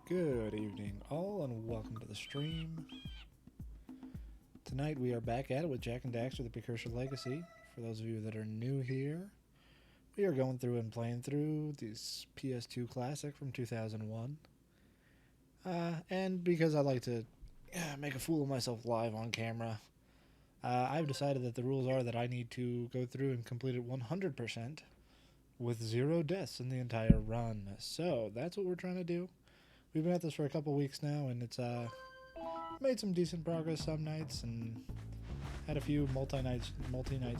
Good evening, all, and welcome to the stream. Tonight we are back at it with Jak and Daxter, the Precursor Legacy. For those of you that are new here, we are going through and playing through this PS2 classic from 2001. And because I like to make a fool of myself live on camera, I've decided that the rules are that I need to go through and complete it 100% with 0 deaths in the entire run. So that's what we're trying to do. We've been at this for a couple weeks now, and it's made some decent progress some nights, and had a few multi-night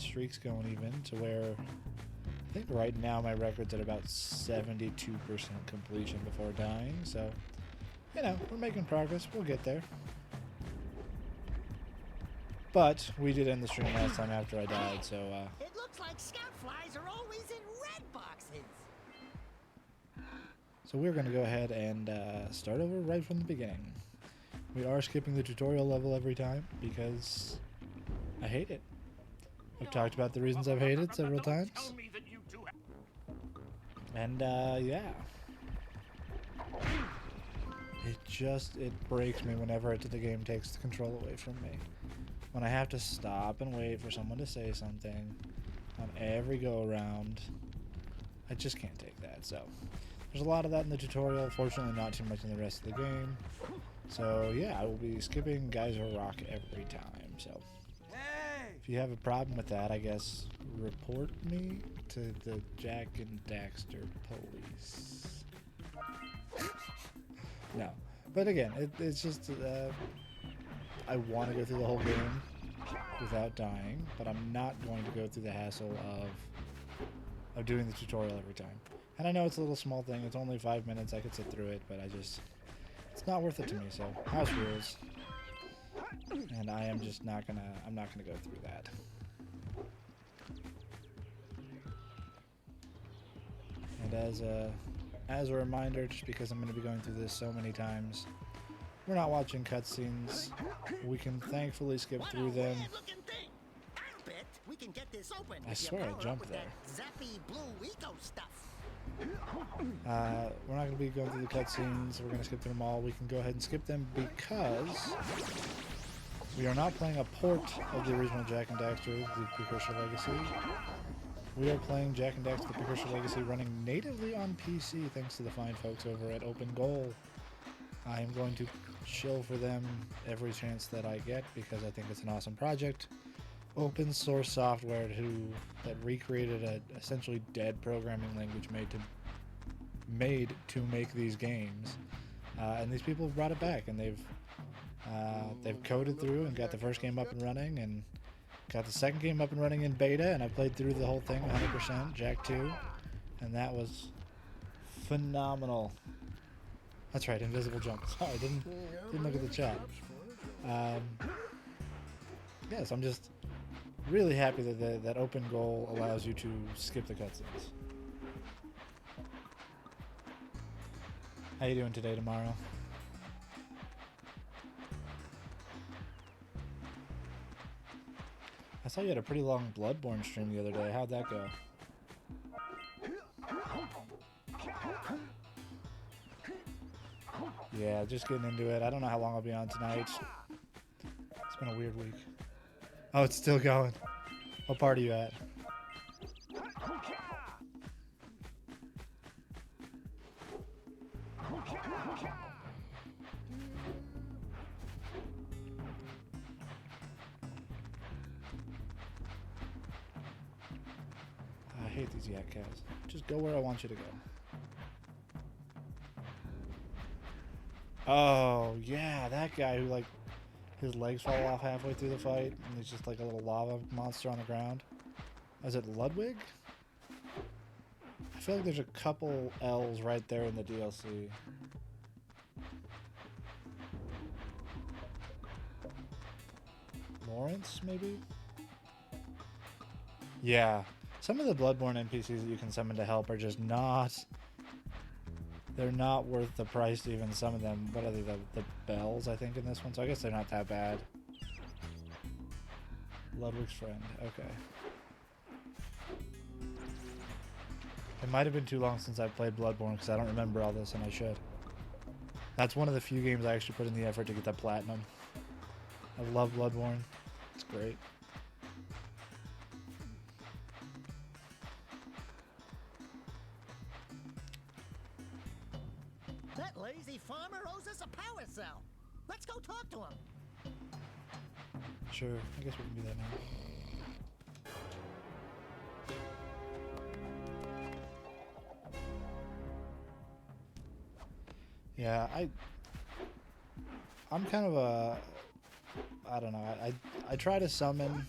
streaks going, even to where I think right now my record's at about 72% completion before dying. So, you know, we're making progress. We'll get there. But we did end the stream last time after I died, so It looks like scout flies are always in red boxes. So we're going to go ahead and start over right from the beginning. We are skipping the tutorial level every time because I hate it. I've talked about the reasons I've hated it several times. And yeah. It breaks me whenever the game takes the control away from me. When I have to stop and wait for someone to say something on every go-around, I just can't take that, so... There's a lot of that in the tutorial, fortunately not too much in the rest of the game. So yeah, I will be skipping Geyser Rock every time, so... If you have a problem with that, I guess report me to the Jak and Daxter police. No. But again, it's just... I want to go through the whole game without dying, but I'm not going to go through the hassle of doing the tutorial every time. And I know it's a little small thing, it's only 5 minutes, I could sit through it, but it's not worth it to me, so house rules. And I am just I'm not gonna go through that. And as a reminder, just because I'm gonna be going through this so many times, we're not watching cutscenes. We can thankfully skip through them. We can get this open. I swear I jumped there. Zappy blue eco stuff. We're not going to be going through the cutscenes. We're going to skip through them all. We can go ahead and skip them because we are not playing a port of the original Jak and Daxter, the Precursor Legacy. We are playing Jak and Daxter, the Precursor Legacy, running natively on PC, thanks to the fine folks over at Open Goal. I am going to chill for them every chance that I get because I think it's an awesome project. Open source software that recreated a essentially dead programming language made to make these games, and these people have brought it back, and they've coded through and got the first game up and running, and got the second game up and running in beta, and I played through the whole thing 100%, Jak 2, and that was phenomenal. That's right, invisible jump. Sorry, didn't look at the chat. Yes, I'm just really happy that Open Goal allows you to skip the cutscenes. How you doing today, tomorrow? I saw you had a pretty long Bloodborne stream the other day. How'd that go? Yeah, just getting into it. I don't know how long I'll be on tonight. It's been a weird week. Oh, it's still going. What part are you at? I hate these yak cows. Just go where I want you to go. Oh, yeah, that guy who, like, his legs fall off halfway through the fight, and he's just like a little lava monster on the ground. Is it Ludwig? I feel like there's a couple L's right there in the DLC. Lawrence, maybe? Yeah. Some of the Bloodborne NPCs that you can summon to help are just not... They're not worth the price to even some of them. What are they, the bells, I think, in this one? So I guess they're not that bad. Ludwig's friend. Okay. It might have been too long since I played Bloodborne because I don't remember all this, and I should. That's one of the few games I actually put in the effort to get that platinum. I love Bloodborne. It's great. That lazy farmer owes us a power cell. Let's go talk to him. Sure, I guess we can do that now. Yeah, I'm kind of a, I don't know. I try to summon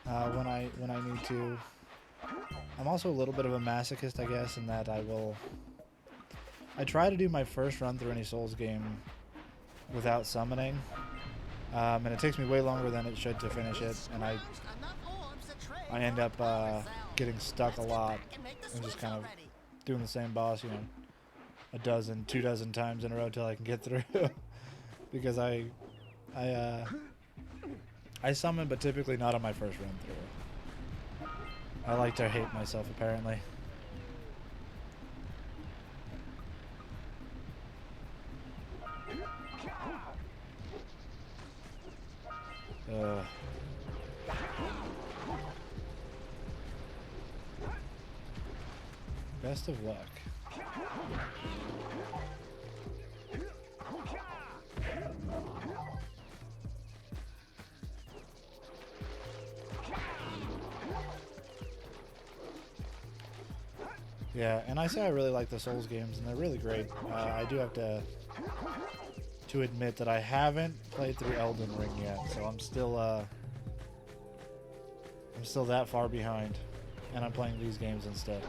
when I need to. I'm also a little bit of a masochist, I guess, in that I try to do my first run through any Souls game without summoning, and it takes me way longer than it should to finish it, and I end up getting stuck a lot and just kind of doing the same boss, you know, a dozen, 2 dozen times in a row till I can get through. Because I summon, but typically not on my first run through. I like to hate myself, apparently. Best of luck. Yeah, and I say I really like the Souls games, and they're really great. I do have to admit that I haven't played through Elden Ring yet, so I'm still that far behind, and I'm playing these games instead.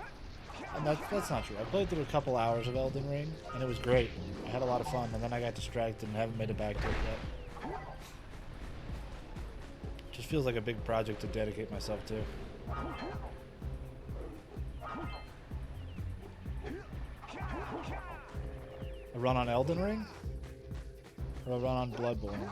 And that's not true. I played through a couple hours of Elden Ring, and it was great. I had a lot of fun, and then I got distracted and haven't made it back to it yet. Just feels like a big project to dedicate myself to. A run on Elden Ring? Or a run on Bloodborne?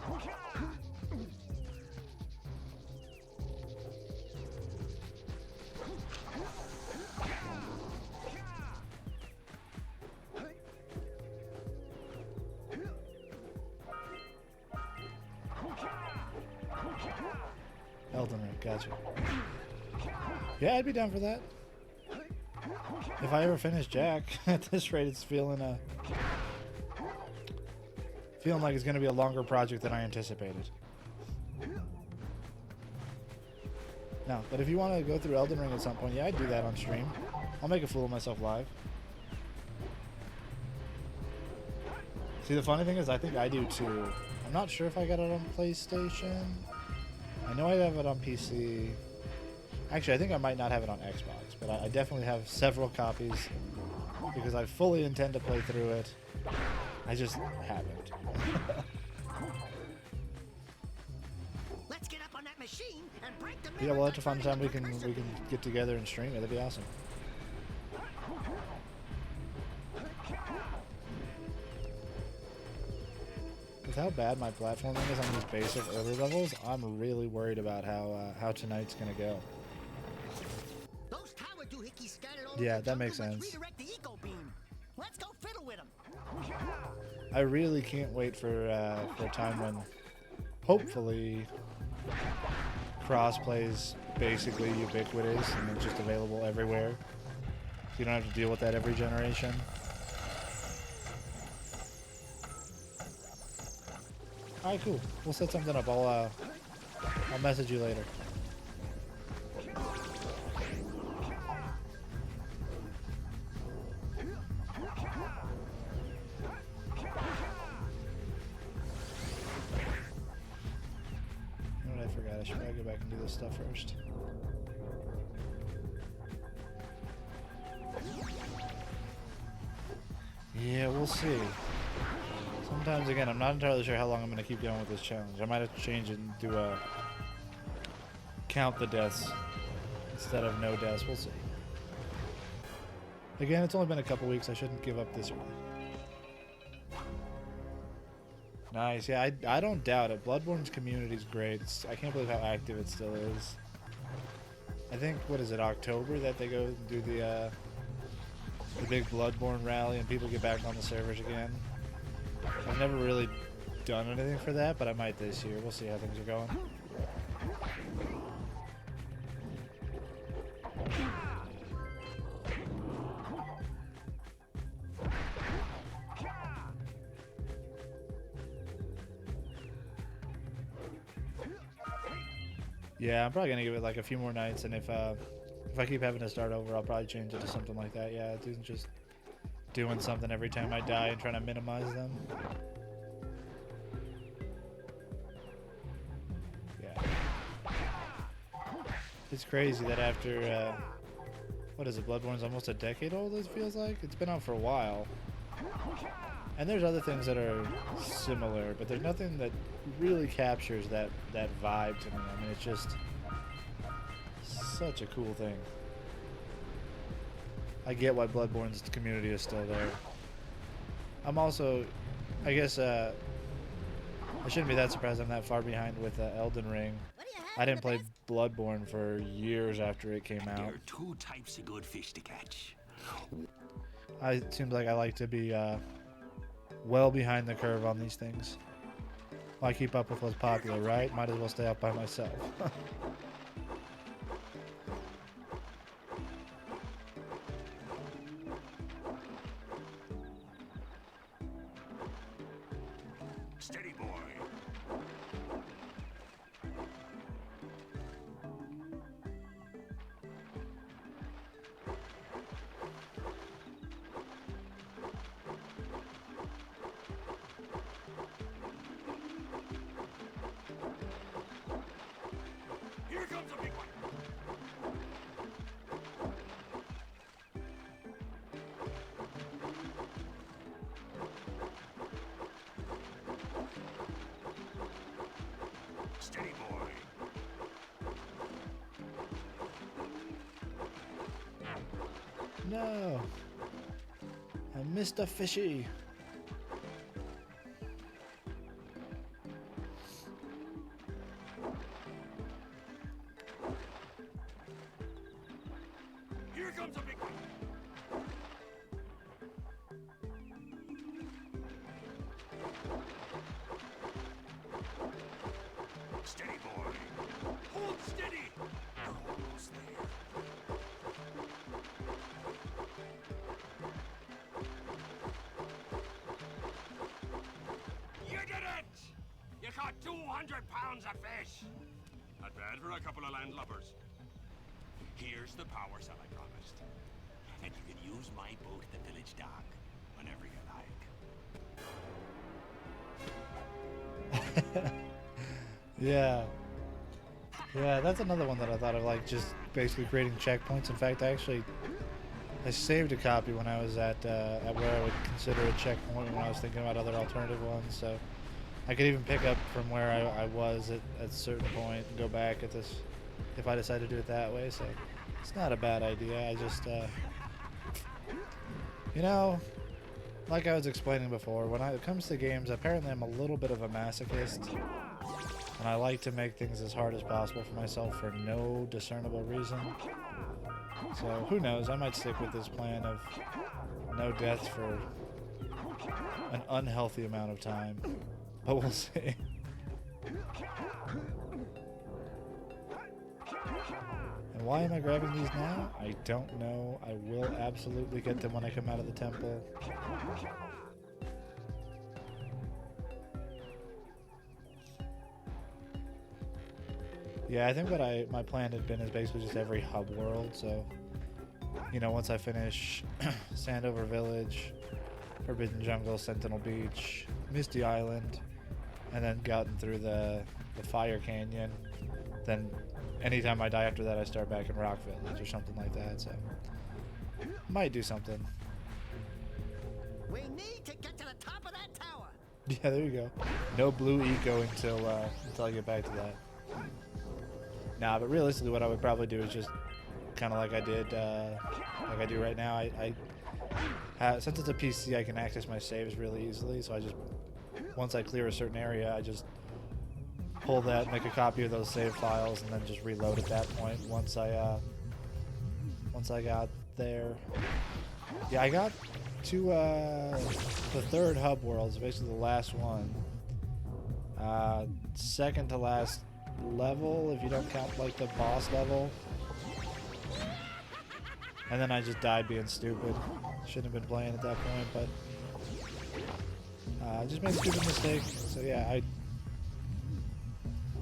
Elden Ring, gotcha. Yeah, I'd be down for that. If I ever finish Jak, at this rate it's feeling like it's going to be a longer project than I anticipated. No, but if you want to go through Elden Ring at some point, yeah, I'd do that on stream. I'll make a fool of myself live. See, the funny thing is, I think I do too. I'm not sure if I got it on PlayStation. I know I have it on PC. Actually, I think I might not have it on Xbox, but I definitely have several copies because I fully intend to play through it. I just haven't. Let's get up on that machine and break the Yeah, we'll have to find a time we can get together and stream it. That'd be awesome. With how bad my platforming is on these basic early levels, I'm really worried about how tonight's gonna go. Those tower doohickeys scattered all Yeah, over the that makes jungle. Let's sense. redirect the eco beam. Let's go fiddle with them. I really can't wait for a time when, hopefully, crossplay is basically ubiquitous and it's just available everywhere. So you don't have to deal with that every generation. Alright, cool. We'll set something up. I'll message you later. I forgot. I should probably go back and do this stuff first. Yeah, we'll see. Sometimes, again, I'm not entirely sure how long I'm going to keep going with this challenge. I might have to change it and do a count the deaths instead of no deaths. We'll see. Again, it's only been a couple weeks. I shouldn't give up this early. Nice. Yeah, I don't doubt it. Bloodborne's community is great. I can't believe how active it still is. I think, what is it, October that they go and do the big Bloodborne rally and people get back on the servers again. I've never really done anything for that, but I might this year. We'll see how things are going. Yeah, I'm probably gonna give it like a few more nights, and if I keep having to start over, I'll probably change it to something like that. Yeah, it isn't just doing something every time I die and trying to minimize them. Yeah. It's crazy that after, what is it, Bloodborne's almost a decade old, it feels like? It's been out for a while. And there's other things that are similar, but there's nothing that really captures that vibe to me. I mean, it's just such a cool thing. I get why Bloodborne's community is still there. I'm also, I guess, I shouldn't be that surprised I'm that far behind with Elden Ring. I didn't play Bloodborne for years after it came out. There are two types of good fish to catch. It seems like I like to be well behind the curve on these things. Why keep up with what's popular, right? Might as well stay up by myself. Steady, boy. Here comes a big one. Steady, boy. No! I missed a fishy. Here comes a big one. Steady, boy. Hold steady. Almost there. You did it! You caught 200 pounds of fish. Not bad for a couple of landlubbers. Here's the power cell I promised. And you can use my boat at the village dock whenever you like. Yeah. Yeah, that's another one that I thought of, like, just basically creating checkpoints. In fact, I saved a copy when I was at where I would consider a checkpoint when I was thinking about other alternative ones, so I could even pick up from where I was at a certain point and go back at this if I decide to do it that way, so it's not a bad idea. I just, you know, like I was explaining before, when it comes to games, apparently I'm a little bit of a masochist, and I like to make things as hard as possible for myself for no discernible reason. So who knows, I might stick with this plan of no deaths for an unhealthy amount of time, but we'll see. And why am I grabbing these now? I don't know. I will absolutely get them when I come out of the temple. Yeah, I think what my plan had been is basically just every hub world, so, you know, once I finish Sandover Village, Forbidden Jungle, Sentinel Beach, Misty Island, and then gotten through the Fire Canyon, then anytime I die after that I start back in Rock Village or something like that, so might do something. We need to get to the top of that tower. Yeah, there you go. No blue eco until I get back to that. Nah, but realistically what I would probably do is just kind of like I did, like I do right now. I since it's a PC, I can access my saves really easily, so I just, once I clear a certain area, I just pull that, make a copy of those save files, and then just reload at that point once I got there. Yeah, I got to the third hub world. It's basically the last one. Second to last level, if you don't count like the boss level. And then I just died being stupid. Shouldn't have been playing at that point, but I just made a stupid mistake. So yeah,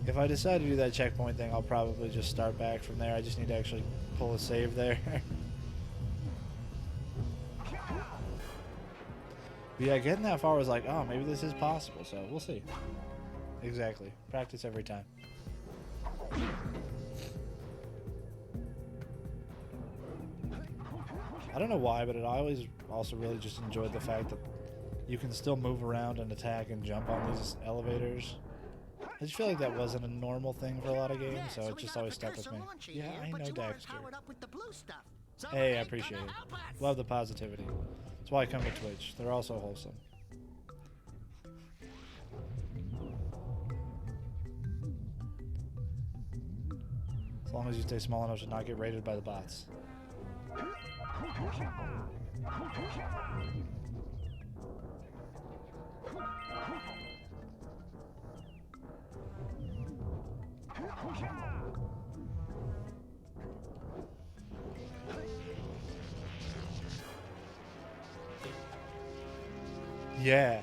if I decide to do that checkpoint thing, I'll probably just start back from there. I just need to actually pull a save there. But yeah, getting that far was like, oh, maybe this is possible, so we'll see. Exactly. Practice every time. I don't know why, but I always also really just enjoyed the fact that you can still move around and attack and jump on these elevators. I just feel like that wasn't a normal thing for a lot of games, so it just always stuck with me. Yeah, I know Daxter. Hey, I appreciate it. Love the positivity. That's why I come to Twitch. They're also wholesome. As long as you stay small enough to not get raided by the bots. Yeah.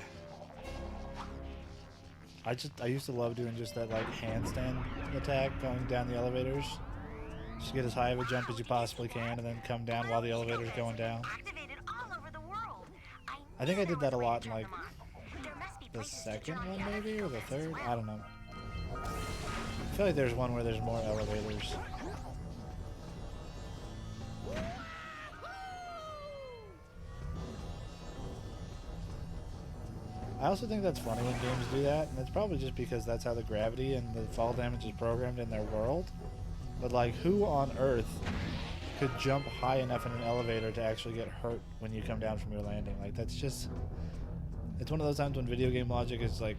I used to love doing just that like handstand attack going down the elevators. Just get as high of a jump as you possibly can and then come down while the elevator's going down. I think I did that a lot in like the second one maybe, or the third? I don't know. I feel like there's one where there's more elevators. I also think that's funny when games do that, and it's probably just because that's how the gravity and the fall damage is programmed in their world. But like, who on earth could jump high enough in an elevator to actually get hurt when you come down from your landing? Like, that's just... It's one of those times when video game logic is like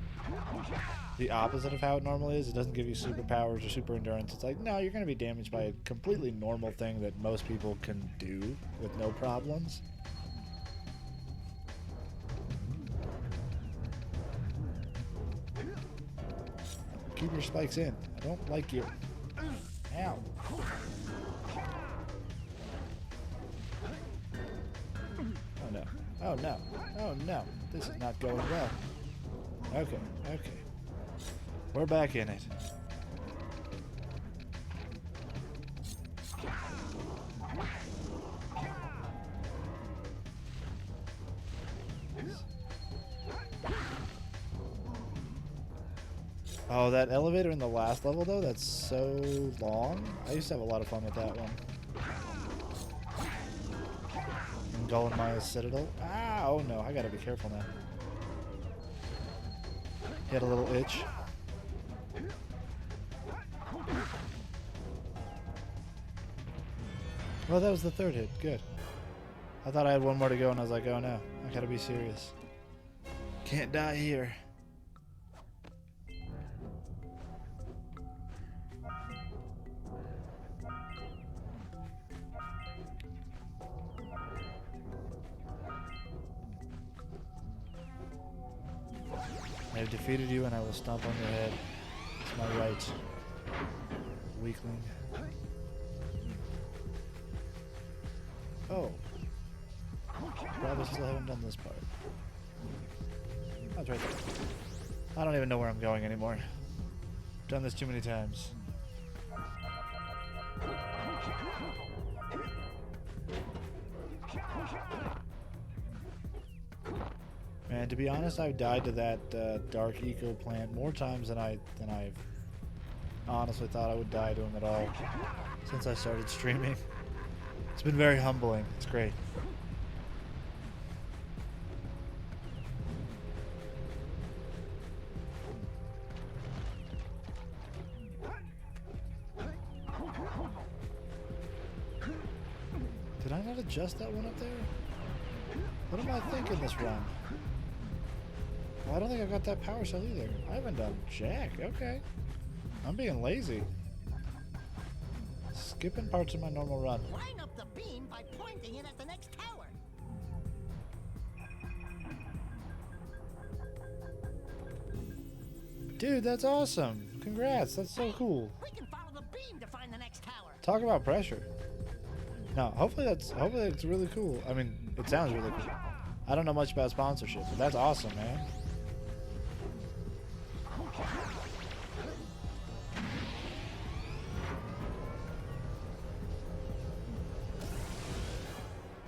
the opposite of how it normally is. It doesn't give you superpowers or super endurance. It's like, no, you're going to be damaged by a completely normal thing that most people can do with no problems. Keep your spikes in. I don't like you. Ow. Oh no. Oh no. Oh no. This is not going well. Okay. Okay. We're back in it. Oh, that elevator in the last level, though, that's so long. I used to have a lot of fun with that one. And Golemaia's Citadel. Ah, oh no, I gotta be careful now. He had a little itch. Well, that was the third hit. Good. I thought I had one more to go, and I was like, oh no, I gotta be serious. Can't die here. I have defeated you and I will stomp on your head. It's my right. Weakling. Oh. Probably still haven't done this part. That's right there. I don't even know where I'm going anymore. Done this too many times. Man, to be honest, I've died to that dark eco plant more times than I've honestly thought I would die to him at all since I started streaming. It's been very humbling. It's great. Did I not adjust that one up there? What am I thinking this run? Well, I don't think I got that power cell either. I haven't done jack. Okay. I'm being lazy. Skipping parts of my normal run. Line up the beam by pointing it at the next tower. Dude, that's awesome. Congrats. That's so cool. We can follow the beam to find the next tower. Talk about pressure. No, hopefully that's really cool. I mean, it sounds really cool. I don't know much about sponsorship, but that's awesome, man.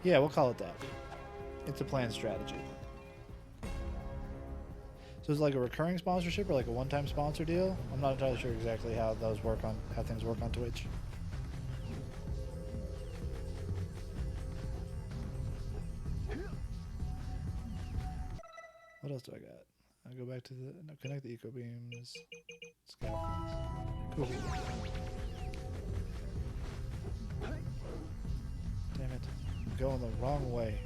Yeah, we'll call it that. It's a planned strategy. So it's like a recurring sponsorship or like a one-time sponsor deal? I'm not entirely sure exactly how things work on Twitch. What else do I got? I go back to the connect the eco beams. Scout. Cool. Damn it. I'm going the wrong way.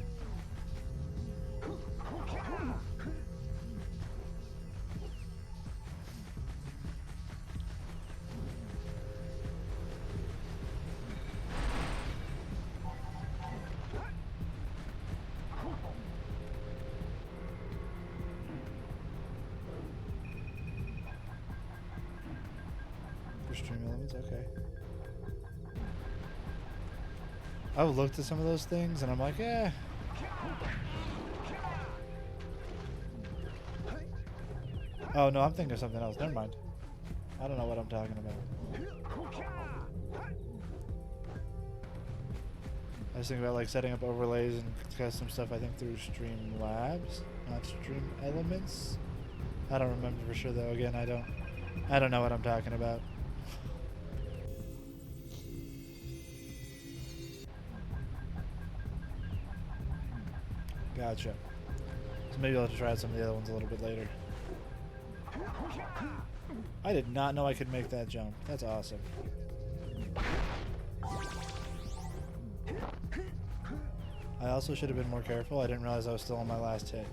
For stream elements, okay. I've looked at some of those things and I'm like, eh. Oh no, I'm thinking of something else. Never mind. I don't know what I'm talking about. I was thinking about like setting up overlays and custom stuff, I think through Streamlabs, not Stream Elements. I don't remember for sure though. Again, I don't know what I'm talking about. Gotcha. So maybe I'll have to try out some of the other ones a little bit later. I did not know I could make that jump. That's awesome. I also should have been more careful. I didn't realize I was still on my last hit.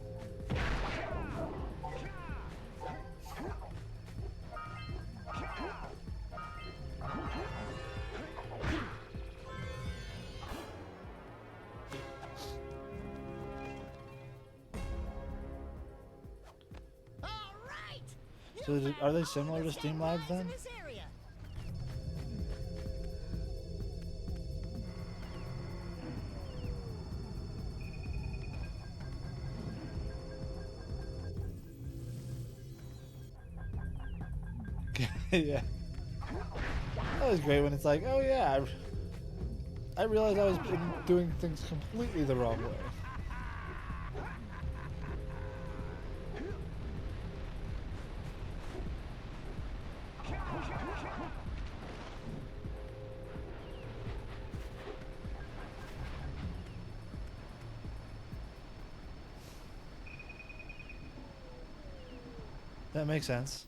So are they similar to Streamlabs then? Yeah. That was great when it's like, oh yeah, I realized I was doing things completely the wrong way. That makes sense.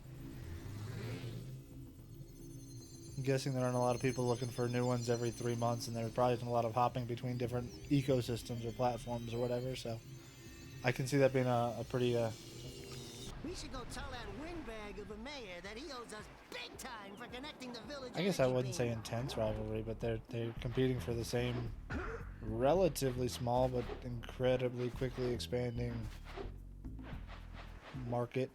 I'm guessing there aren't a lot of people looking for new ones every 3 months, and there's probably a lot of hopping between different ecosystems or platforms or whatever, so I can see that being a pretty... We should go tell that windbag of a mayor that he owes us big time for connecting the village. I guess I wouldn't say intense rivalry, but they're competing for the same relatively small but incredibly quickly expanding market.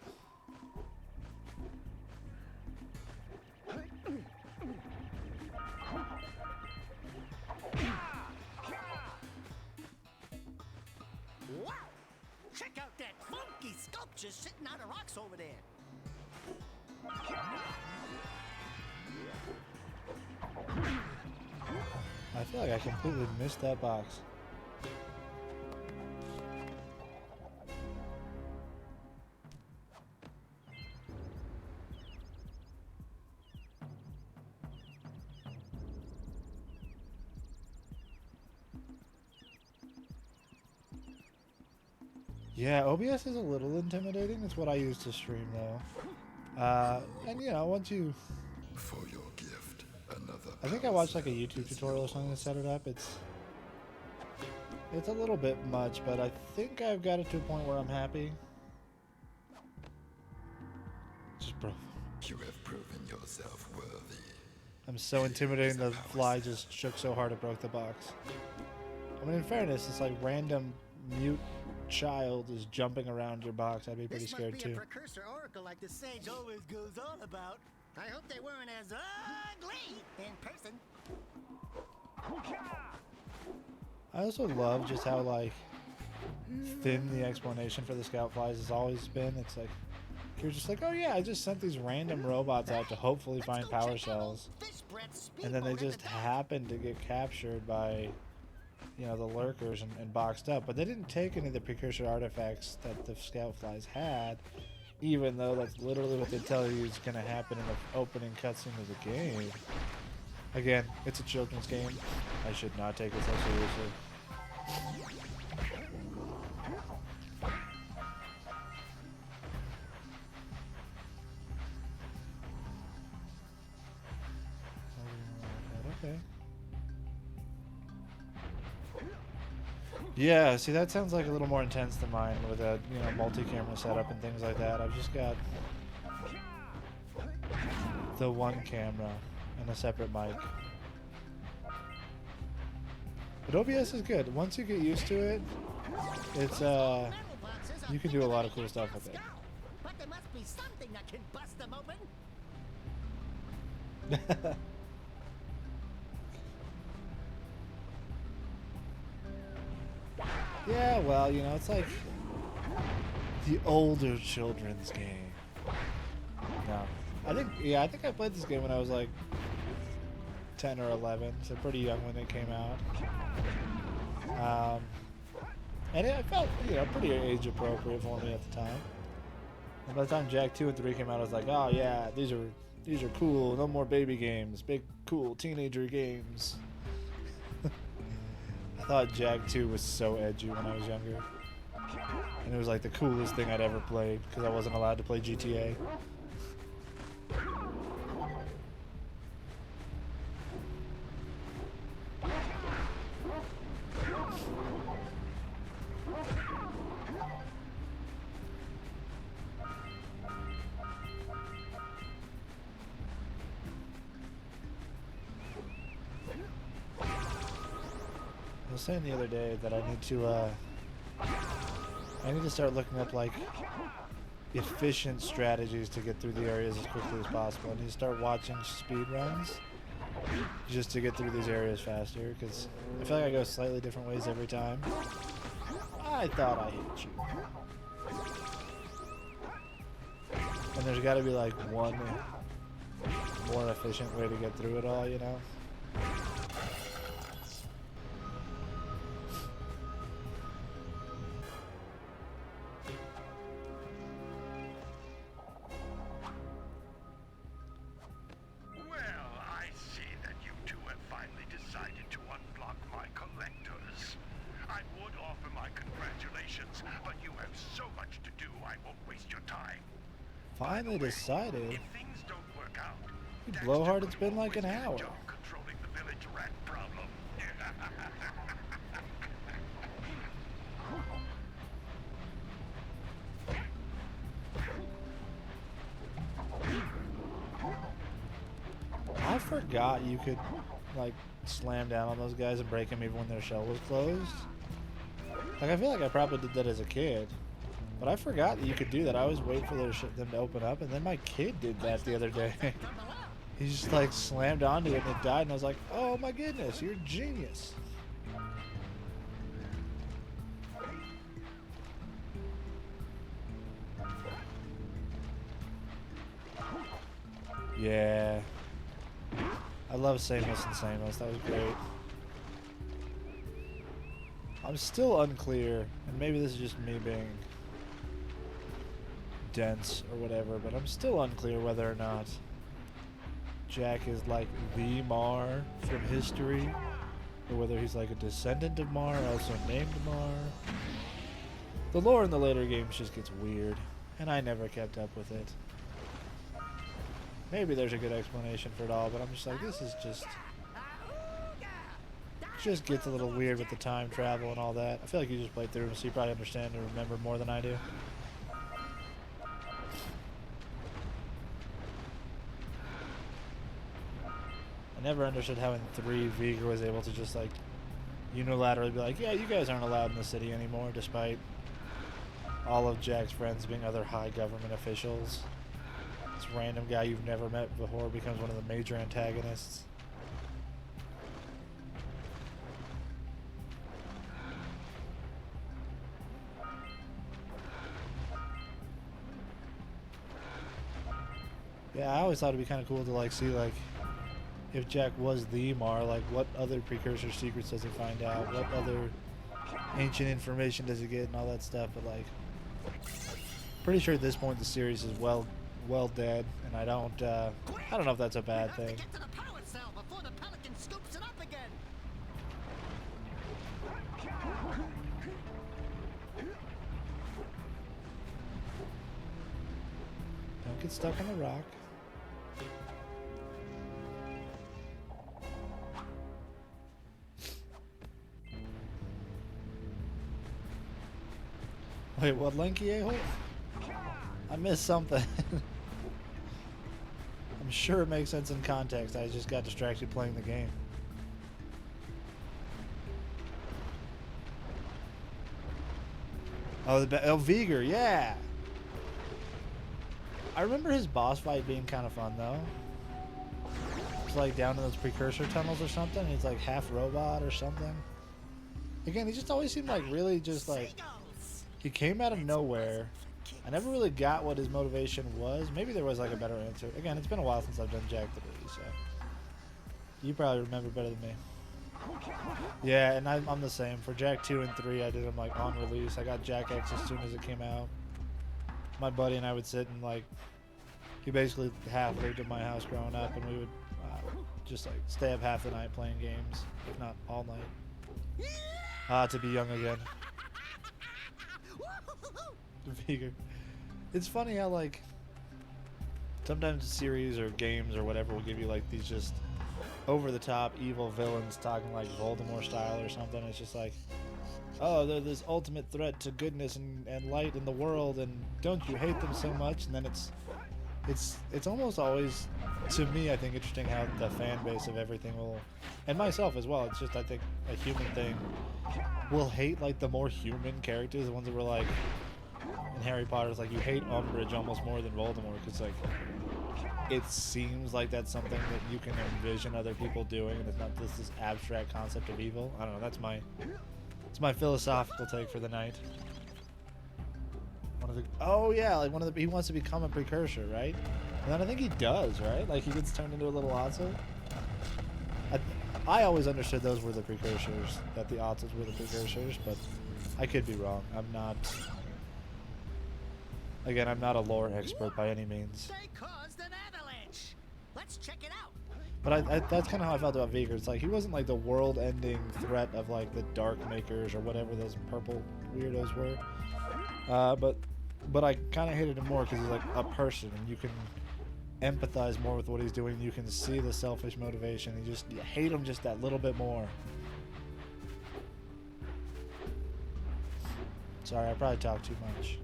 Wow! Check out that funky sculpture sitting on the rocks over there. I feel like I completely missed that box. Yeah, OBS is a little intimidating. It's what I use to stream, though. And you know, once you... For your gift, another. I think I watched like a YouTube tutorial or something to set it up. It's a little bit much, but I think I've got it to a point where I'm happy. Just bro. You have proven yourself worthy. I'm so intimidating. The fly just shook so hard it broke the box. I mean, in fairness, it's like random mute child is jumping around your box, I'd be pretty This scared must be too. a precursor oracle like the sage always goes on about. I hope they weren't as ugly in person. I also love just how like thin the explanation for the scout flies has always been. It's like you're just like, oh yeah, I just sent these random robots out to hopefully Let's find go power check out old cells, Fish Breath's and then they speedboat at just the dock. happen to get captured by, you know, the lurkers and boxed up. But they didn't take any of the precursor artifacts that the scout flies had, even though that's literally what they tell you is going to happen in the opening cutscene of the game. Again, it's a children's game. I should not take it so seriously. Okay. Yeah, see, that sounds like a little more intense than mine with a, you know, multi-camera setup and things like that. I've just got the one camera and a separate mic. But OBS is good. Once you get used to it, it's you can do a lot of cool stuff with it. But there must be something that can bust them open. Yeah, well, you know, it's like the older children's game. No, I think I played this game when I was like 10 or 11, so pretty young when it came out. And it felt, you know, pretty age appropriate for me at the time. And by the time Jak 2 and 3 came out, I was like, oh yeah, these are cool. No more baby games, big cool teenager games. I thought Jak 2 was so edgy when I was younger. And it was like the coolest thing I'd ever played because I wasn't allowed to play GTA. I was saying the other day that I need to start looking up like efficient strategies to get through the areas as quickly as possible. I need to start watching speed runs just to get through these areas faster because I feel like I go slightly different ways every time. I thought I hit you. And there's got to be like one more efficient way to get through it all, you know? Finally decided. If things don't work out, Blowhard, it's been like an hour. controlling the village rat problem. I forgot you could like slam down on those guys and break them even when their shell was closed. Like I feel like I probably did that as a kid. But I forgot that you could do that. I always wait for them to open up, and then my kid did that the other day. He just like slammed onto it and it died, and I was like, oh my goodness, you're a genius. Yeah. I love Samus and Samus. That was great. I'm still unclear, and maybe this is just me being dense or whatever, but I'm still unclear whether or not Jak is like the Mar from history, or whether he's like a descendant of Mar, also named Mar. The lore in the later games just gets weird, and I never kept up with it. Maybe there's a good explanation for it all, but I'm just like, this is just gets a little weird with the time travel and all that. I feel like you just played through them, so you probably understand and remember more than I do. I never understood how in 3 Vega was able to just like unilaterally be like, yeah, you guys aren't allowed in the city anymore, despite all of Jack's friends being other high government officials. This random guy you've never met before becomes one of the major antagonists. Yeah, I always thought it'd be kind of cool to like see like if Jack was the Mar, like what other precursor secrets does he find out? What other ancient information does he get and all that stuff? But like, pretty sure at this point the series is well dead, and I don't know if that's a bad thing. Get to the power cell before the pelican scoops it up again. Don't get stuck on the rock. Wait, what, Lanky a-hole? I missed something. I'm sure it makes sense in context. I just got distracted playing the game. Oh, Viger, yeah! I remember his boss fight being kind of fun, though. It's like down in those precursor tunnels or something. He's like half robot or something. Again, he just always seemed like really just like... He came out of nowhere. I never really got what his motivation was. Maybe there was like a better answer. Again, it's been a while since I've done Jak 3, so... You probably remember better than me. Yeah, and I'm the same. For Jak 2 and 3, I did them like on release. I got Jak X as soon as it came out. My buddy and I would sit and like... He basically half lived at my house growing up, and we would just like stay up half the night playing games, if not all night. To be young again. Figure. It's funny how like sometimes a series or games or whatever will give you like these just over the top evil villains talking like Voldemort style or something. It's just like, oh, they're this ultimate threat to goodness and light in the world, and don't you hate them so much? And then it's almost always, to me, I think, interesting how the fan base of everything will, and myself as well, it's just, I think, a human thing, will hate like the more human characters, the ones that were like in Harry Potter. It's like you hate Umbridge almost more than Voldemort, because like it seems like that's something that you can envision other people doing, and it's not just this abstract concept of evil. I don't know, it's my philosophical take for the night. Oh yeah, like he wants to become a precursor, right? And then I think he does, right? Like he gets turned into a little Otto. I always understood those were the precursors, that the Ottos were the precursors, but I could be wrong. I'm not a lore expert by any means. They caused an avalanche. Let's check it out. But that's kind of how I felt about Viger. It's like he wasn't like the world-ending threat of like the Dark Makers or whatever those purple weirdos were. But I kind of hated him more because he's like a person, and you can empathize more with what he's doing. You can see the selfish motivation. You hate him just that little bit more. Sorry, I probably talked too much.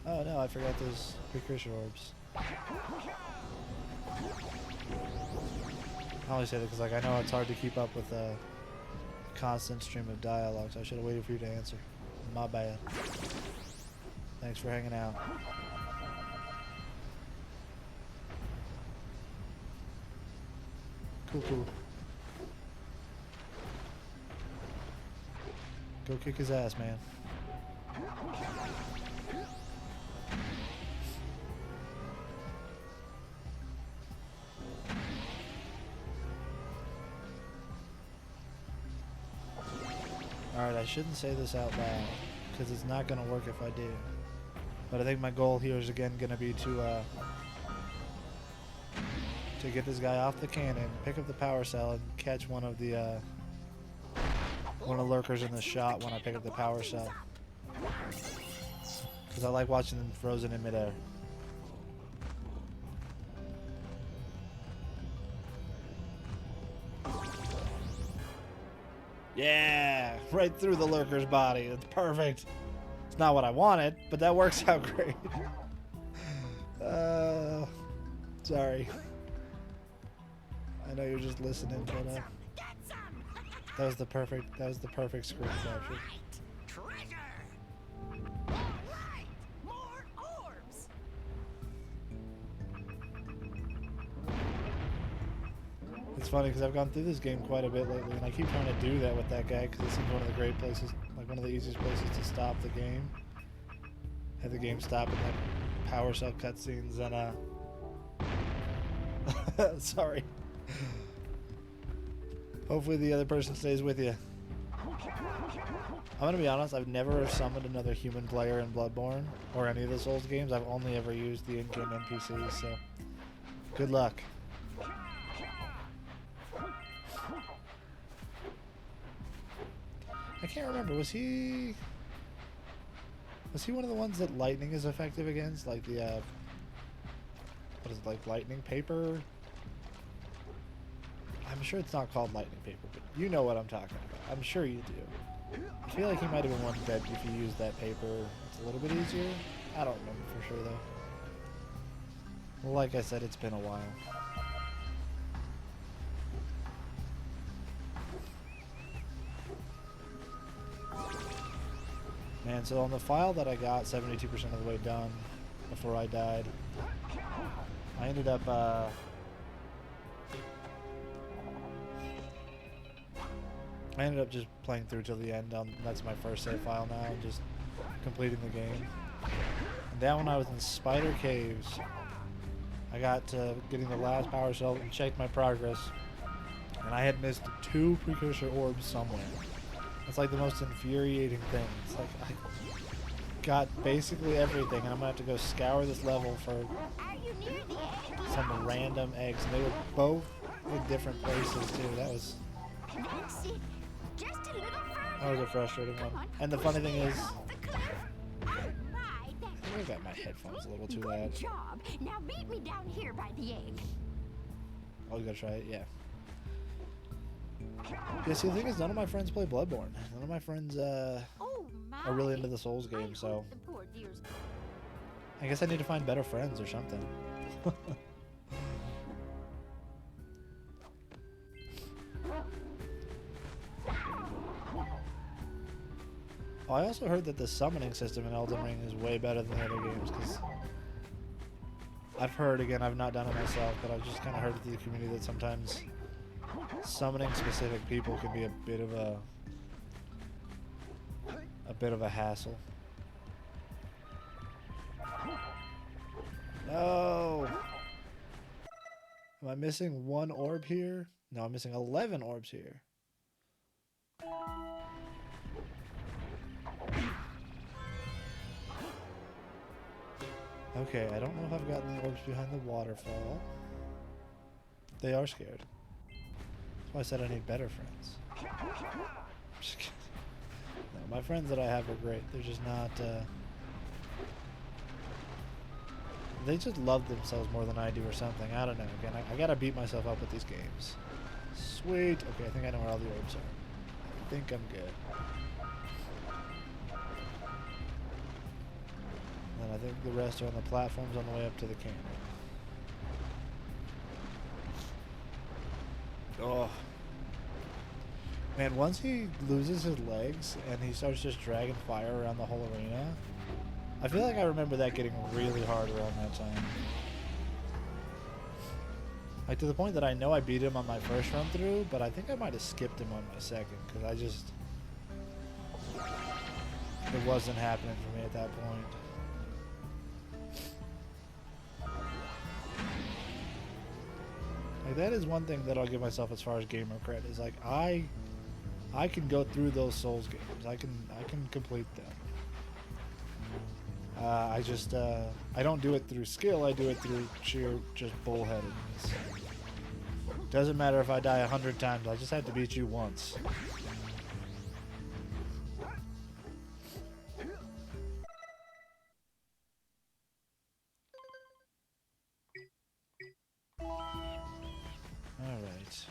Oh no, I forgot those precursor orbs. I only say that because like I know it's hard to keep up with a constant stream of dialogue, so I should have waited for you to answer. My bad. Thanks for hanging out. Cool. Go kick his ass, man. Alright, I shouldn't say this out loud, because it's not going to work if I do. But I think my goal here is again going to be to get this guy off the cannon, pick up the power cell, and catch one of the lurkers in the shot when I pick up the power cell. Because I like watching them frozen in midair. Yeah, right through the lurker's body. That's perfect. It's not what I wanted, but that works out great. Sorry. I know you're just listening, but Get some. that was the perfect screen capture. Right. Treasure. All right. More orbs. It's funny because I've gone through this game quite a bit lately, and I keep trying to do that with that guy because it seems one of the great places, like one of the easiest places to stop the game. Have the game stop in like power cell cutscenes and sorry. Hopefully the other person stays with you. I'm gonna be honest, I've never summoned another human player in Bloodborne or any of the Souls games. I've only ever used the in-game NPCs, so good luck. I can't remember, was he one of the ones that lightning is effective against? Like the what is it, like lightning paper? I'm sure it's not called lightning paper, but you know what I'm talking about. I'm sure you do. I feel like he might have been one that if you use that paper, it's a little bit easier. I don't remember for sure though. Like I said, it's been a while. Man, so on the file that I got 72% of the way done before I died, I ended up just playing through till the end. That's my first save file now, and just completing the game. And down when I was in Spider Caves, I got to getting the last power cell and checked my progress, and I had missed 2 precursor orbs somewhere. It's like the most infuriating thing. It's like I got basically everything, and I'm gonna have to go scour this level for some random eggs. And they were both in different places too. That was a frustrating one. And the funny thing is, I got my headphones a little too loud. Good job. Now meet me down here by the egg. Oh, you gotta try it, yeah. Yeah, see, the thing is, none of my friends play Bloodborne. None of my friends are really into the Souls game, so I guess I need to find better friends or something. Oh, I also heard that the summoning system in Elden Ring is way better than the other games, because I've heard, again, I've not done it myself, but I've just kind of heard through the community that sometimes summoning specific people can be a bit of a hassle. No! Am I missing 1 orb here? No, I'm missing 11 orbs here. Okay, I don't know if I've gotten the orbs behind the waterfall. They are scared. That's why I said I need better friends. I'm just kidding. No, my friends that I have are great. They're just not, they just love themselves more than I do or something. I don't know. Again, I gotta beat myself up with these games. Sweet. Okay, I think I know where all the orbs are. I think I'm good. And I think the rest are on the platforms on the way up to the canyon. Oh. Man, once he loses his legs and he starts just dragging fire around the whole arena, I feel like I remember that getting really hard around that time. Like, to the point that I know I beat him on my first run through, but I think I might have skipped him on my second, because I just... it wasn't happening for me at that point. Like, that is one thing that I'll give myself as far as gamer credit, is like, I can go through those Souls games. I can complete them. I just, I don't do it through skill, I do it through sheer just bullheadedness. Doesn't matter if I die 100 times, I just have to beat you once. Alright.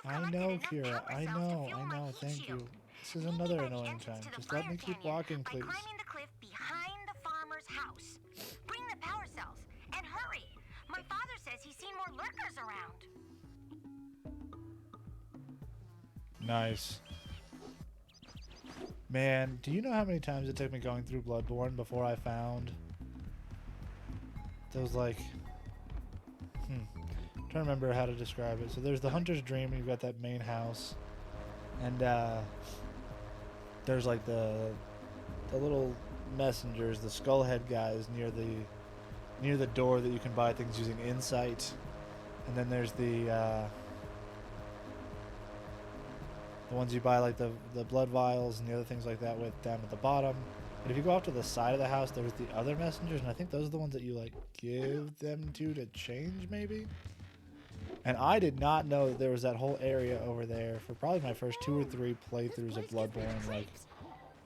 I know, Kira. I know. Thank you. This is another annoying time. Just let me keep walking, please. By climbing the cliff behind the farmer's house. Bring the power cells and hurry. My father says he's seen Nice. Man, do you know how many times it took me going through Bloodborne before I found those, like... trying to remember how to describe it. So there's the Hunter's Dream, and you've got that main house. And, there's, like, the little messengers, the skullhead guys near the door that you can buy things using insight. And then there's the ones you buy, like the blood vials and the other things like that with down at the bottom. But if you go off to the side of the house, there's the other messengers, and I think those are the ones that you like give them to change, maybe. And I did not know that there was that whole area over there for probably my first 2 or 3 playthroughs of Bloodborne. Like,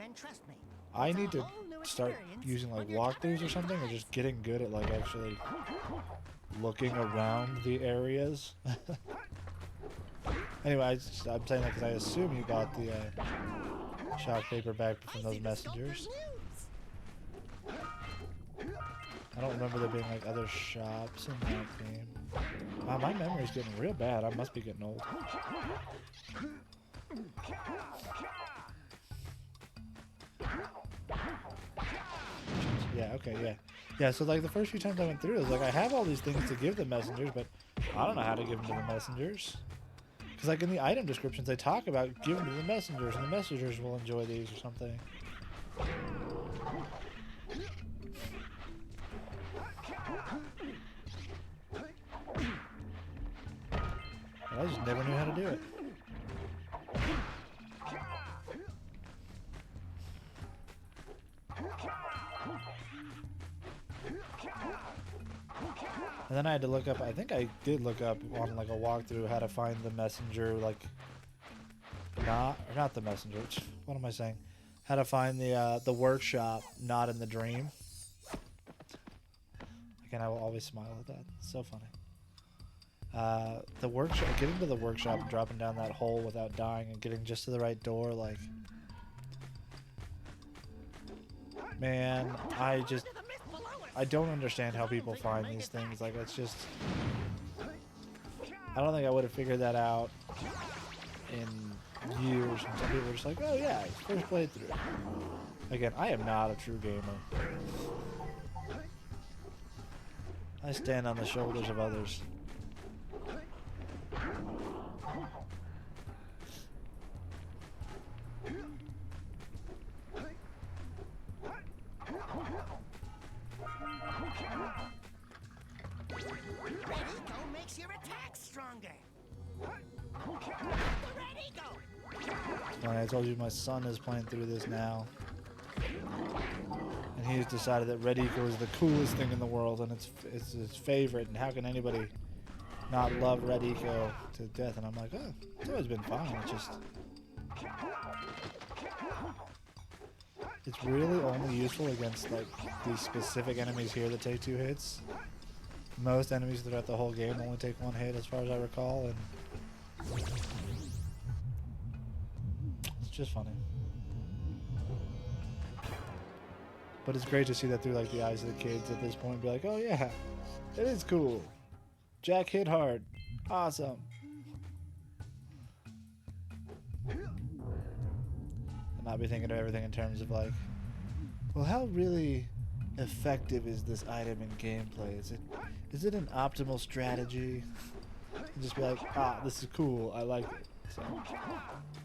And trust me, I need to start using like walkthroughs or something, or just getting good at like actually looking around the areas. Anyway, I'm saying that because I assume you got the shop paperback from those messengers. I don't remember there being like other shops in that game. Wow, my memory's getting real bad. I must be getting old. Yeah, okay, yeah. Yeah, so like the first few times I went through, it was like I have all these things to give the messengers, but I don't know how to give them to the messengers. Because like in the item descriptions, they talk about giving to the messengers, and the messengers will enjoy these or something. I just never knew how to do it. And then I had to look up, I think I did look up on like a walkthrough how to find the messenger, like, not the messenger, what am I saying? How to find the workshop not in the dream. Again, I will always smile at that. It's so funny. The workshop, getting to the workshop and dropping down that hole without dying and getting just to the right door, like, man, I don't understand how people find these things. Like, it's just, I don't think I would have figured that out in years. And some people are just like, oh yeah, it's first playthrough. Again, I am not a true gamer. I stand on the shoulders of others. Red Eco makes your attack stronger. The Red Eco. I told you my son is playing through this now. And he's decided that Red Eco is the coolest thing in the world, and it's his favorite, and how can anybody not love Red Eco to death? And I'm like, oh, it's always been fine. It's just, it's really only useful against like these specific enemies here that take 2 hits. Most enemies throughout the whole game only take 1 hit, as far as I recall, and it's just funny. But it's great to see that through like the eyes of the kids at this point, be like, oh yeah, it is cool. Jak hit hard, awesome. And not be thinking of everything in terms of like, well, how really effective is this item in gameplay? Is it an optimal strategy? And just be like, ah, this is cool, I like it. So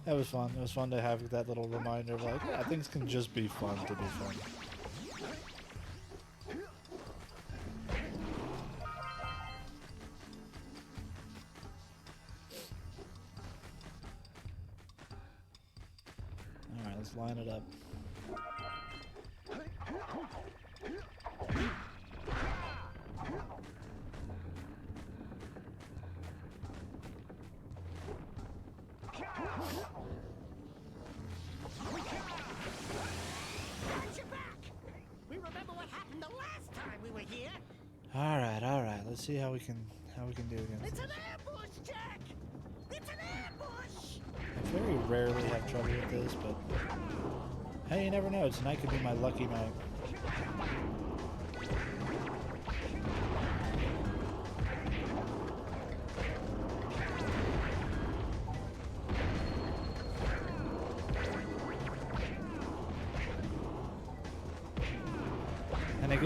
that was fun. It was fun to have that little reminder of like, yeah, things can just be fun to be fun. Alright, let's line it up. Alright, let's see how we can do against It's this. an ambush, Jak! It's an ambush! I very rarely have trouble with this, but hey, you never know. Tonight could be my lucky night.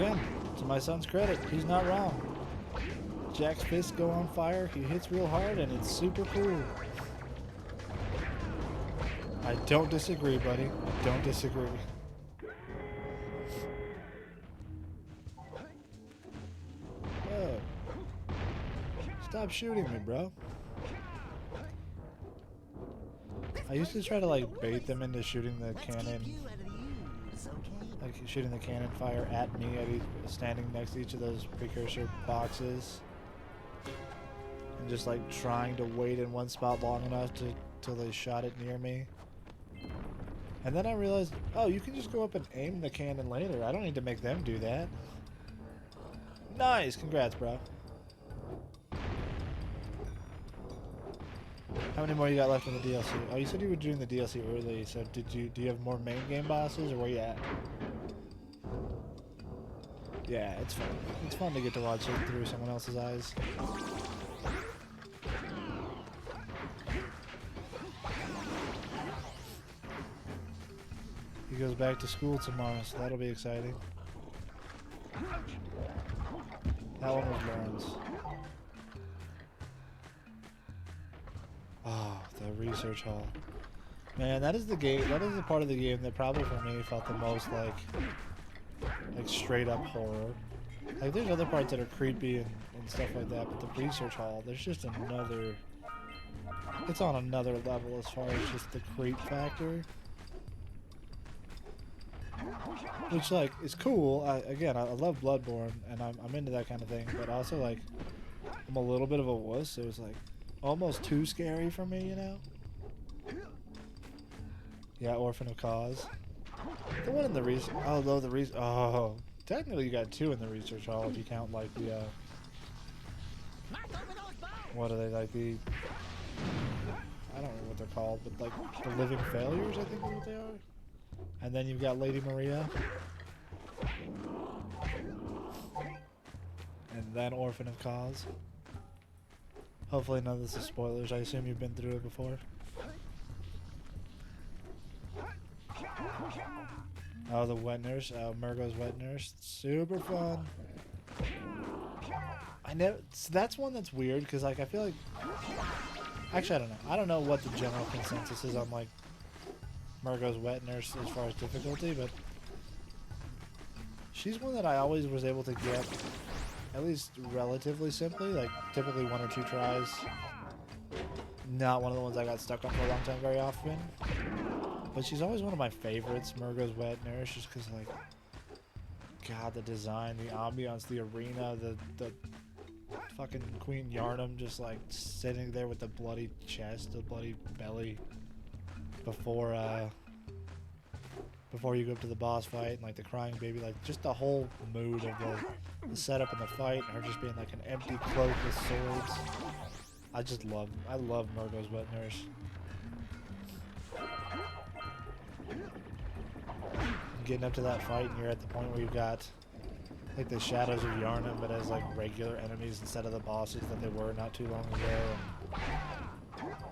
again, to my son's credit, he's not wrong. Jack's fists go on fire, he hits real hard, and it's super cool. I don't disagree, buddy. I don't disagree. Oh. Stop shooting me, bro. I used to try to like bait them into shooting the cannon, like shooting the cannon fire at me, standing next to each of those precursor boxes, and just like trying to wait in one spot long enough till they shot it near me. And then I realized, oh, you can just go up and aim the cannon later. I don't need to make them do that. Nice, congrats, bro. How many more you got left in the DLC? Oh, you said you were doing the DLC early, so do you have more main game bosses, or where you at? Yeah, it's fun. It's fun to get to watch it through someone else's eyes. He goes back to school tomorrow, so that'll be exciting. That one was Lauren's. Oh, the research hall. Man, that is the game. That is the part of the game that probably for me felt the most like straight up horror. Like there's other parts that are creepy and stuff like that, but the research hall, there's just another. It's on another level as far as just the creep factor, which like is cool. Again, I love Bloodborne and I'm into that kind of thing, but also like I'm a little bit of a wuss, so it's like almost too scary for me, you know? Yeah, Orphan of Cause. The one in the research... Although the research... Oh, technically you got two in the research hall if you count like the... What are they, like the... I don't know what they're called, but like the Living Failures, I think is what they are. And then you've got Lady Maria. And then Orphan of Cause. Hopefully none of this is spoilers. I assume you've been through it before. Oh, the wet nurse. Murgo's wet nurse. Super fun. I know. That's one that's weird because, like, I feel like. Actually, I don't know. I don't know what the general consensus is on like Murgo's wet nurse as far as difficulty, but she's one that I always was able to get. At least relatively simply, like typically 1 or 2 tries. Not one of the ones I got stuck on for a long time very often. But she's always one of my favorites, Murgo's Wet Nurse, just because like, God, the design, the ambiance, the arena, the fucking Queen Yarnum just like sitting there with the bloody chest, the bloody belly before you go up to the boss fight, and like the crying baby, like just the whole mood of the setup and the fight, and her just being like an empty cloak with swords. I love Murgo's Wet Nurse. Getting up to that fight, and you're at the point where you've got like the shadows of Yarnum, but as like regular enemies instead of the bosses that they were not too long ago.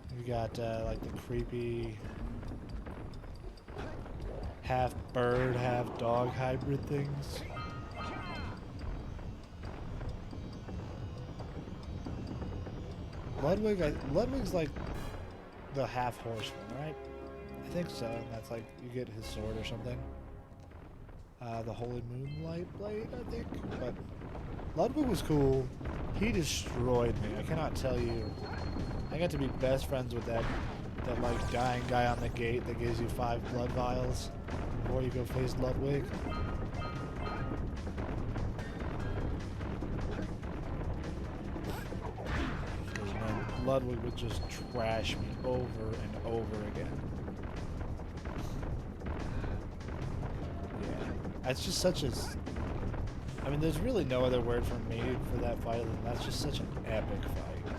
And you got like the creepy half bird, half dog hybrid things. Ludwig's like the half horseman, right? I think so, and that's like you get his sword or something. The Holy Moonlight Blade, I think. But Ludwig was cool. He destroyed me. I cannot tell you. I got to be best friends with that like dying guy on the gate that gives you 5 blood vials before you go face Ludwig. Because man, Ludwig would just trash me over and over again. It's just such a... I mean, there's really no other word for me for that fight other than that's just such an epic fight. Like,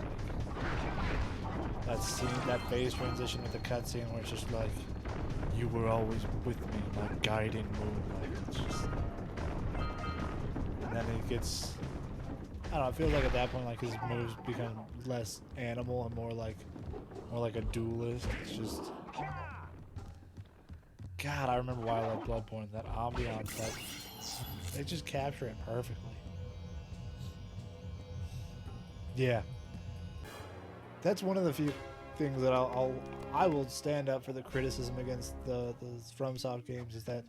that scene, that phase transition with the cutscene where it's just like, you were always with me, my guiding moonlight. It's just... And then it gets... I don't know, it feels like at that point, like, his moves become less animal and more like a duelist. It's just... God, I remember why I love Bloodborne. That ambiance, They just capture it perfectly. Yeah. That's one of the few things that I will stand up for the criticism against the FromSoft games is that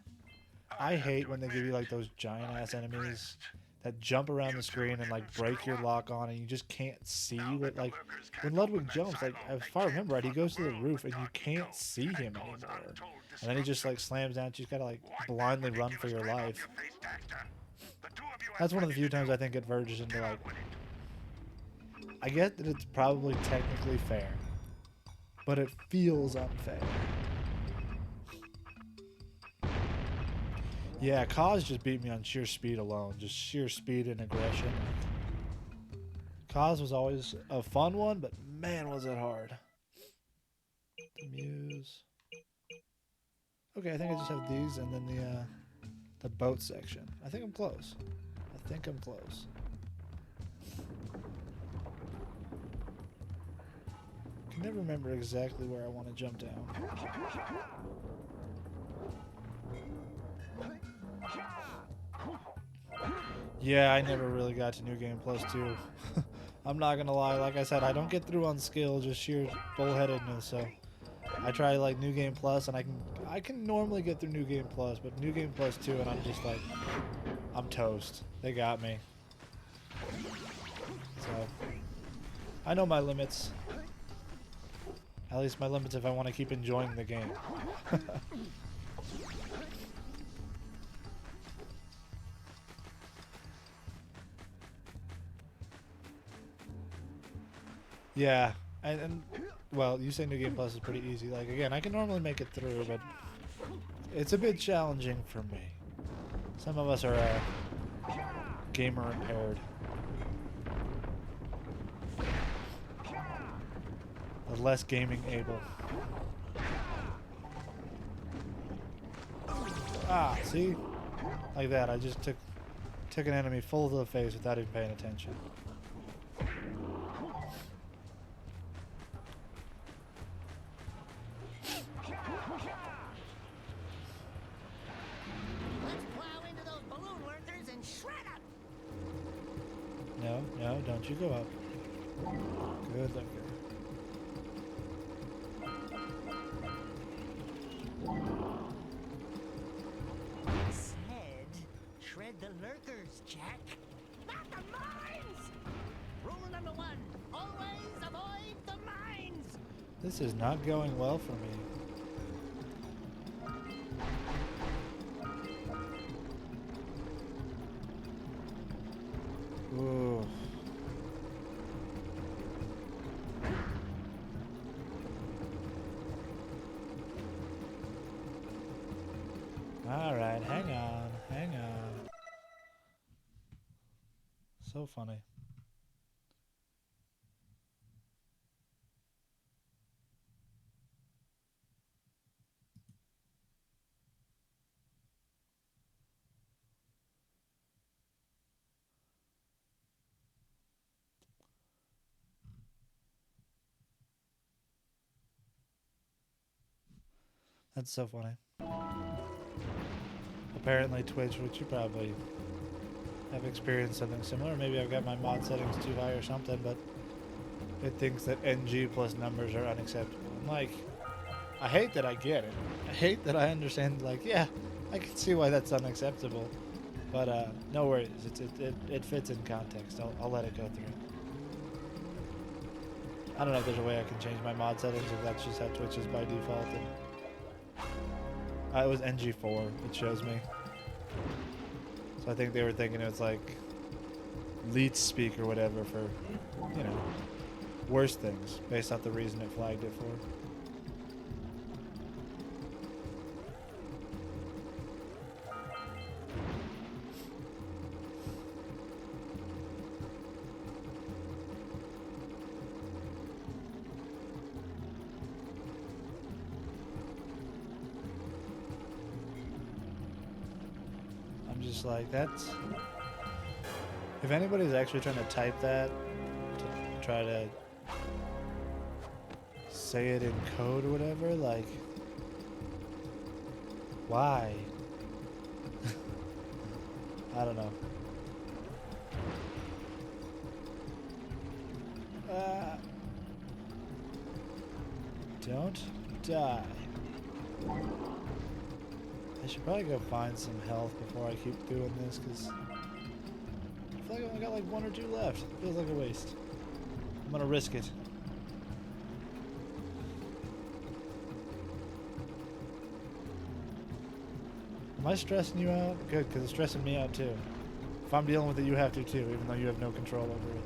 I hate when they give you like those giant ass enemies that jump around the screen and like break your lock on and you just can't see what, like when Ludwig jumps, like if I remember right, he goes to the roof and you can't see him anymore. And then he just like slams down, you just gotta like blindly run for your life. That's one of the few times I think it verges into like, I get that it's probably technically fair, but it feels unfair. Yeah, Kaz just beat me on sheer speed alone. Just sheer speed and aggression. Kaz was always a fun one, but man, was it hard. Muse. Okay, I think I just have these and then the boat section. I think I'm close. I think I'm close. I can never remember exactly where I want to jump down. Yeah, I never really got to New Game Plus 2. I'm not gonna lie, like I said, I don't get through on skill, just sheer bullheadedness, so I try like New Game Plus and I can normally get through New Game Plus, but New Game Plus 2 and I'm just like, I'm toast. They got me. So I know my limits. At least my limits if I want to keep enjoying the game. Yeah, and well, you say New Game Plus is pretty easy. Like again, I can normally make it through, but it's a bit challenging for me. Some of us are gamer impaired. Or less gaming able. Ah, see? Like that, I just took an enemy full to the face without even paying attention. No, don't you go up. Good looker. Said, shred the lurkers, Jack. Not the mines! Rule number 1, always avoid the mines! This is not going well for me. Ooh. Alright, hang on, hang on. So funny. That's so funny. Apparently Twitch, which you probably have experienced something similar. Maybe I've got my mod settings too high or something, but it thinks that NG plus numbers are unacceptable. I'm like, I hate that I get it. I hate that I understand, like, yeah, I can see why that's unacceptable. But no worries, it fits in context. I'll let it go through. I don't know if there's a way I can change my mod settings if that's just how Twitch is by default. It was NG4, it shows me. So I think they were thinking it was like leet speak or whatever for, you know, worse things based off the reason it flagged it for. Just like that's, if anybody's actually trying to type that to try to say it in code or whatever, like, why? I don't know. Don't die. I should probably go find some health before I keep doing this, because I feel like I only got like 1 or 2 left. Feels like a waste. I'm gonna risk it. Am I stressing you out? Good, because it's stressing me out too. If I'm dealing with it, you have to too, even though you have no control over it.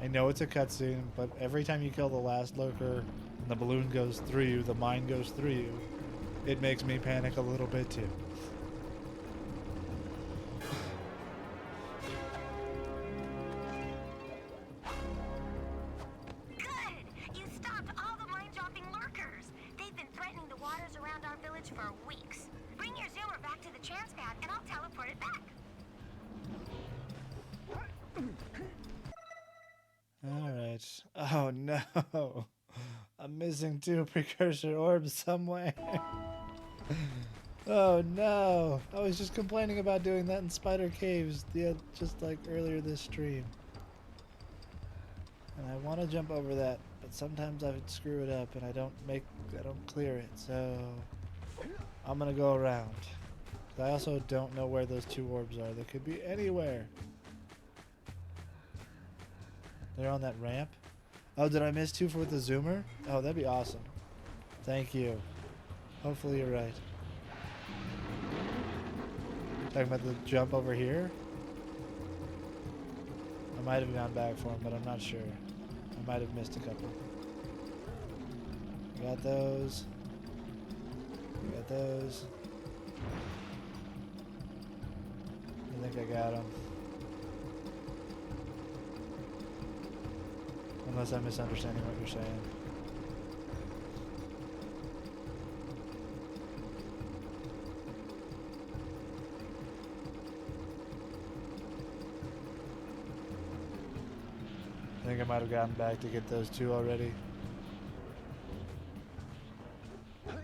I know it's a cutscene, but every time you kill the last lurker and the balloon goes through you, the mine goes through you, it makes me panic a little bit too. Good! You stopped all the mine-dropping lurkers. They've been threatening the waters around our village for weeks. Bring your zoomer back to the chance pad and I'll teleport it back. Alright. Oh no! I'm missing 2 precursor orbs somewhere. Oh no! I was just complaining about doing that in Spider Caves just like earlier this stream. And I want to jump over that, but sometimes I would screw it up and I don't clear it, so I'm gonna go around. I also don't know where those 2 orbs are. They could be anywhere. They're on that ramp. Oh, did I miss 2 with the zoomer? Oh, that'd be awesome. Thank you. Hopefully you're right. Talking about the jump over here? I might have gone back for him, but I'm not sure. I might have missed a couple. Got those. Got those. I think I got them. Unless I'm misunderstanding what you're saying. I think I might have gotten back to get those 2 already.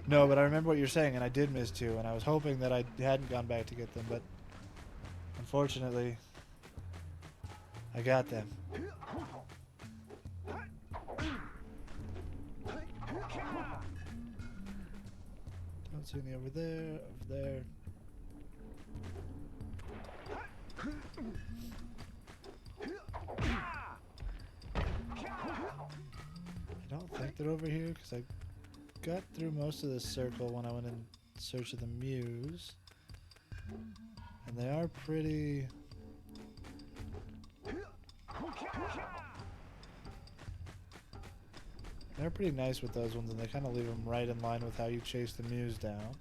No, but I remember what you're saying, and I did miss 2, and I was hoping that I hadn't gone back to get them, but unfortunately, I got them. Don't see any over there, over there. I don't think they're over here because I got through most of this circle when I went in search of the muse. And they are pretty... They're pretty nice with those ones, and they kind of leave them right in line with how you chase the muse down.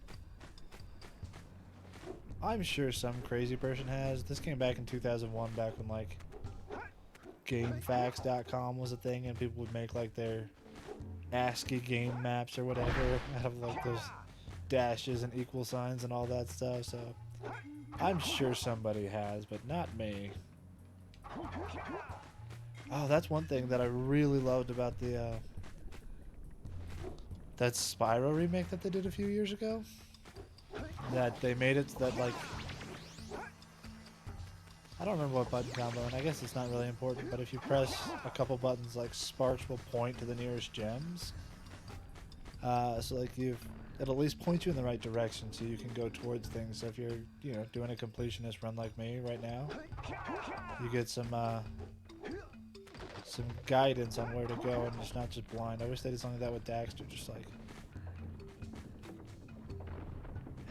I'm sure some crazy person has. This came back in 2001, back when like GameFAQs.com was a thing, and people would make like their ASCII game maps or whatever out of like those dashes and equal signs and all that stuff. So I'm sure somebody has, but not me. Oh, that's one thing that I really loved about the that Spyro remake that they did a few years ago. That they made it so that, like, I don't remember what button combo, and I guess it's not really important, but if you press a couple buttons, like, sparks will point to the nearest gems. So like it'll at least point you in the right direction so you can go towards things. So if you're, you know, doing a completionist run like me right now, you get some guidance on where to go and just not just blind. I wish they did something like that with Daxter, just like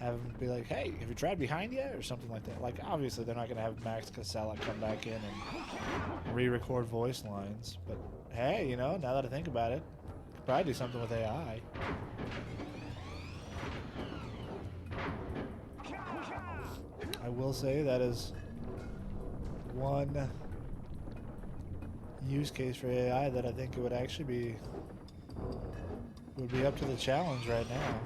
have him be like, hey, have you tried behind you? Or something like that. Like, obviously they're not going to have Max Casella come back in and re-record voice lines, but hey, you know, now that I think about it, could probably do something with AI. I will say that is one use case for AI that I think it would actually would be up to the challenge right now.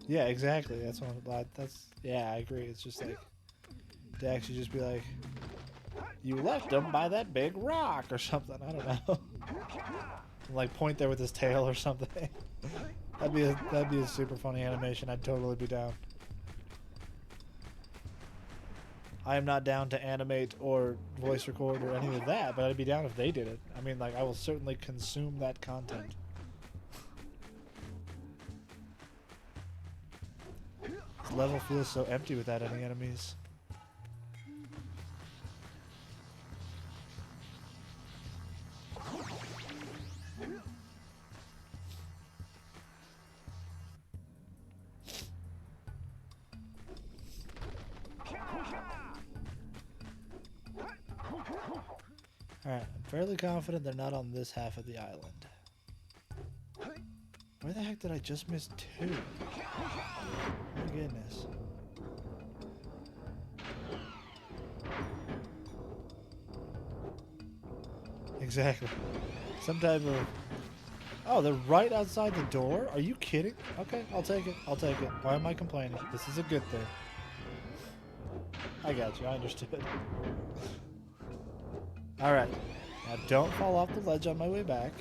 Yeah, exactly. That's what. Yeah, I agree. It's just like to actually just be like, you left them by that big rock or something. I don't know. Like point there with his tail or something. that'd be a super funny animation. I'd totally be down. I am not down to animate or voice record or any of that, but I'd be down if they did it. I mean, like, I will certainly consume that content. This level feels so empty without any enemies. Alright, I'm fairly confident they're not on this half of the island. Where the heck did I just miss two? Oh my goodness. Exactly. Some type of... Oh, they're right outside the door? Are you kidding? Okay, I'll take it. I'll take it. Why am I complaining? This is a good thing. I got you. I understood. Alright. Now don't fall off the ledge on my way back.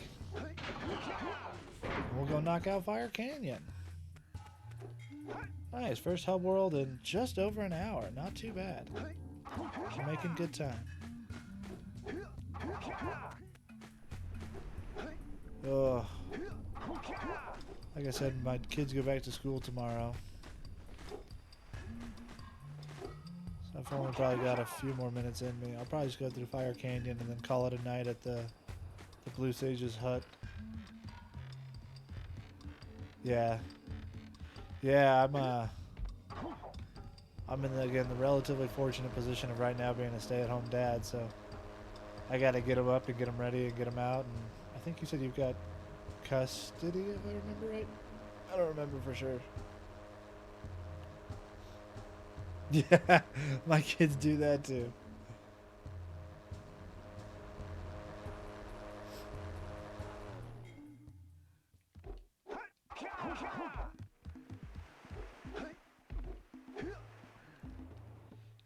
We'll go knock out Fire Canyon. Nice. First hub world in just over an hour. Not too bad. We're making good time. Ugh. Like I said, my kids go back to school tomorrow. So I've only probably got a few more minutes in me. I'll probably just go through Fire Canyon and then call it a night at the Blue Sage's hut. Yeah. Yeah, I'm in the relatively fortunate position of right now being a stay-at-home dad, so I gotta get him up and get him ready and get him out. And I think you said you've got custody, if I remember right. I don't remember for sure. Yeah, my kids do that too.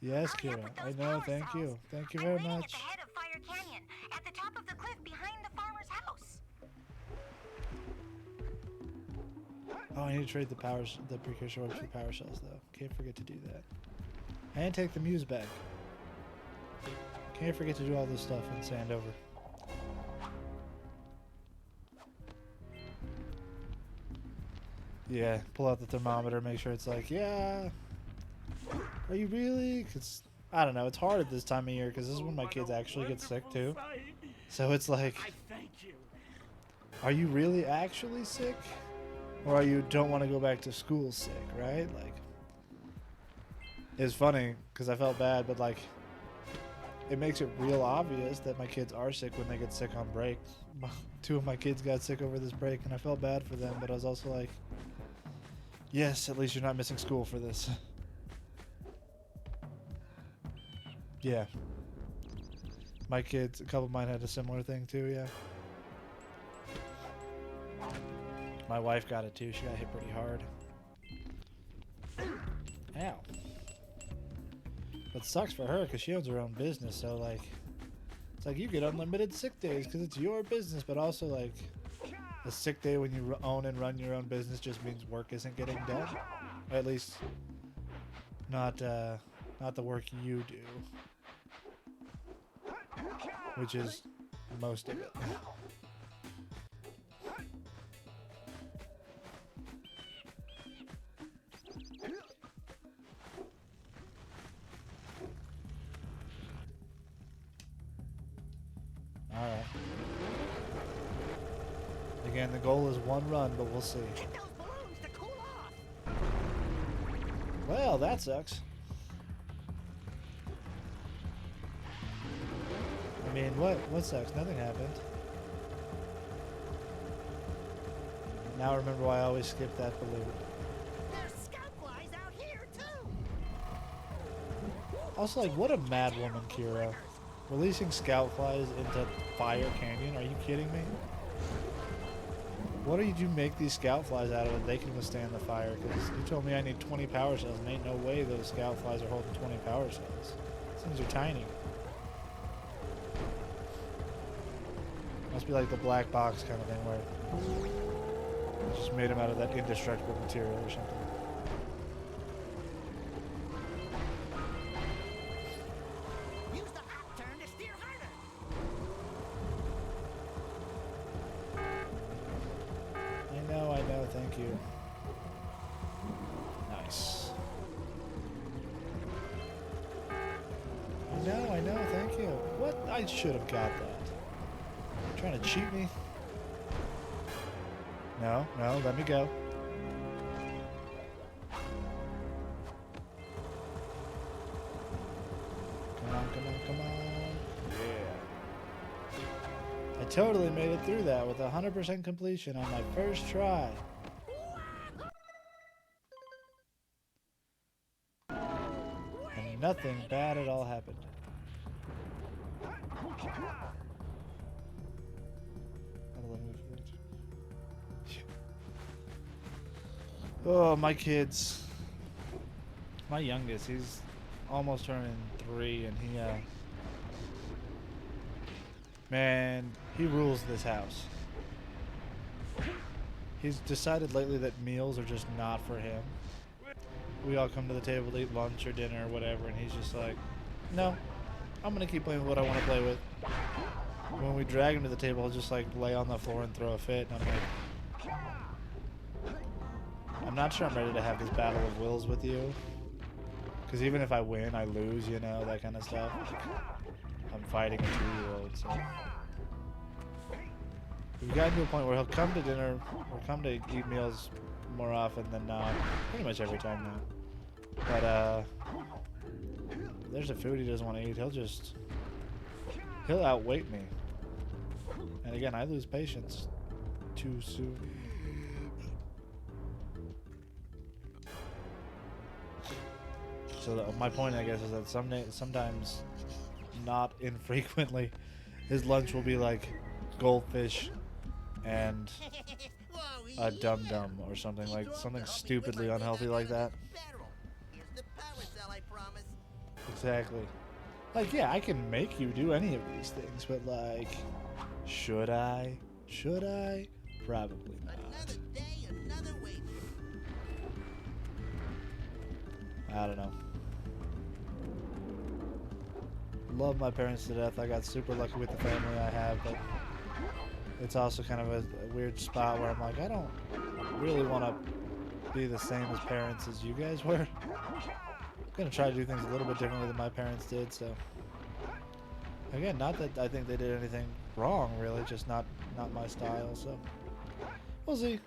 Yes, Kira. I know. Thank you. Thank you very much. At the head of Fire Canyon, at the top of the cliff behind the farmer's house. Oh, I need to trade the precursor orbs for power cells, though. Can't forget to do that. And take the muse back. Can't forget to do all this stuff in Sandover. Yeah, pull out the thermometer, make sure it's like, yeah. Are you really? Because, I don't know, it's hard at this time of year because this is when my kids actually get sick too. So it's like, are you really actually sick? Or are you don't want to go back to school sick, right? Like, it's funny because I felt bad, but like, it makes it real obvious that my kids are sick when they get sick on break. Two of my kids got sick over this break and I felt bad for them, but I was also like, yes, at least you're not missing school for this. Yeah. My kids, a couple of mine had a similar thing too, yeah. My wife got it too. She got hit pretty hard. Ow. But it sucks for her because she owns her own business, so like, it's like you get unlimited sick days because it's your business, but also like, a sick day when you own and run your own business just means work isn't getting done. Or at least, not the work you do. Which is most of it. Alright. Again, the goal is one run, but we'll see. Get those balloons to cool off. Well, that sucks. I mean, what sucks? Nothing happened. Now I remember why I always skip that balloon. There's scout flies out here too. Also, like, what a mad woman, Kira. Releasing scout flies into Fire Canyon? Are you kidding me? What do you make these scout flies out of that they can withstand the fire? Because you told me I need 20 power cells, and ain't no way those scout flies are holding 20 power cells. These things are tiny. Must be like the black box kind of thing where it just made him out of that indestructible material or something. Use the hot turn to steer harder. I know, thank you. Nice. I know, thank you. What? I should have got that. Trying to cheat me? No, let me go. Come on. Yeah. I totally made it through that with 100% completion on my first try. And nothing bad at all happened. Oh, my kids. My youngest, he's almost turning 3, and he, man, he rules this house. He's decided lately that meals are just not for him. We all come to the table to eat lunch or dinner or whatever, and he's just like, no, I'm gonna keep playing with what I want to play with. When we drag him to the table, he'll just like lay on the floor and throw a fit, and I'm like, I'm not sure I'm ready to have this battle of wills with you. Because even if I win, I lose, you know, that kind of stuff. I'm fighting a 2-year-old, so. We've gotten to a point where he'll come to dinner, or come to eat meals more often than not. Pretty much every time now. But, if there's a food he doesn't want to eat, he'll outweight me. And again, I lose patience too soon. So my point, I guess, is that sometimes, not infrequently, his lunch will be like goldfish and a dum-dum or something, like something stupidly unhealthy like that. Here's the power cell, I promise. Exactly. Like, yeah, I can make you do any of these things, but like, should I? Should I? Probably not. Another day, another wager. I don't know. Love my parents to death. I got super lucky with the family I have, but it's also kind of a weird spot where I'm like, I don't really want to be the same as parents as you guys were. I'm going to try to do things a little bit differently than my parents did, so. Again, not that I think they did anything wrong, really, just not my style, so. We'll see.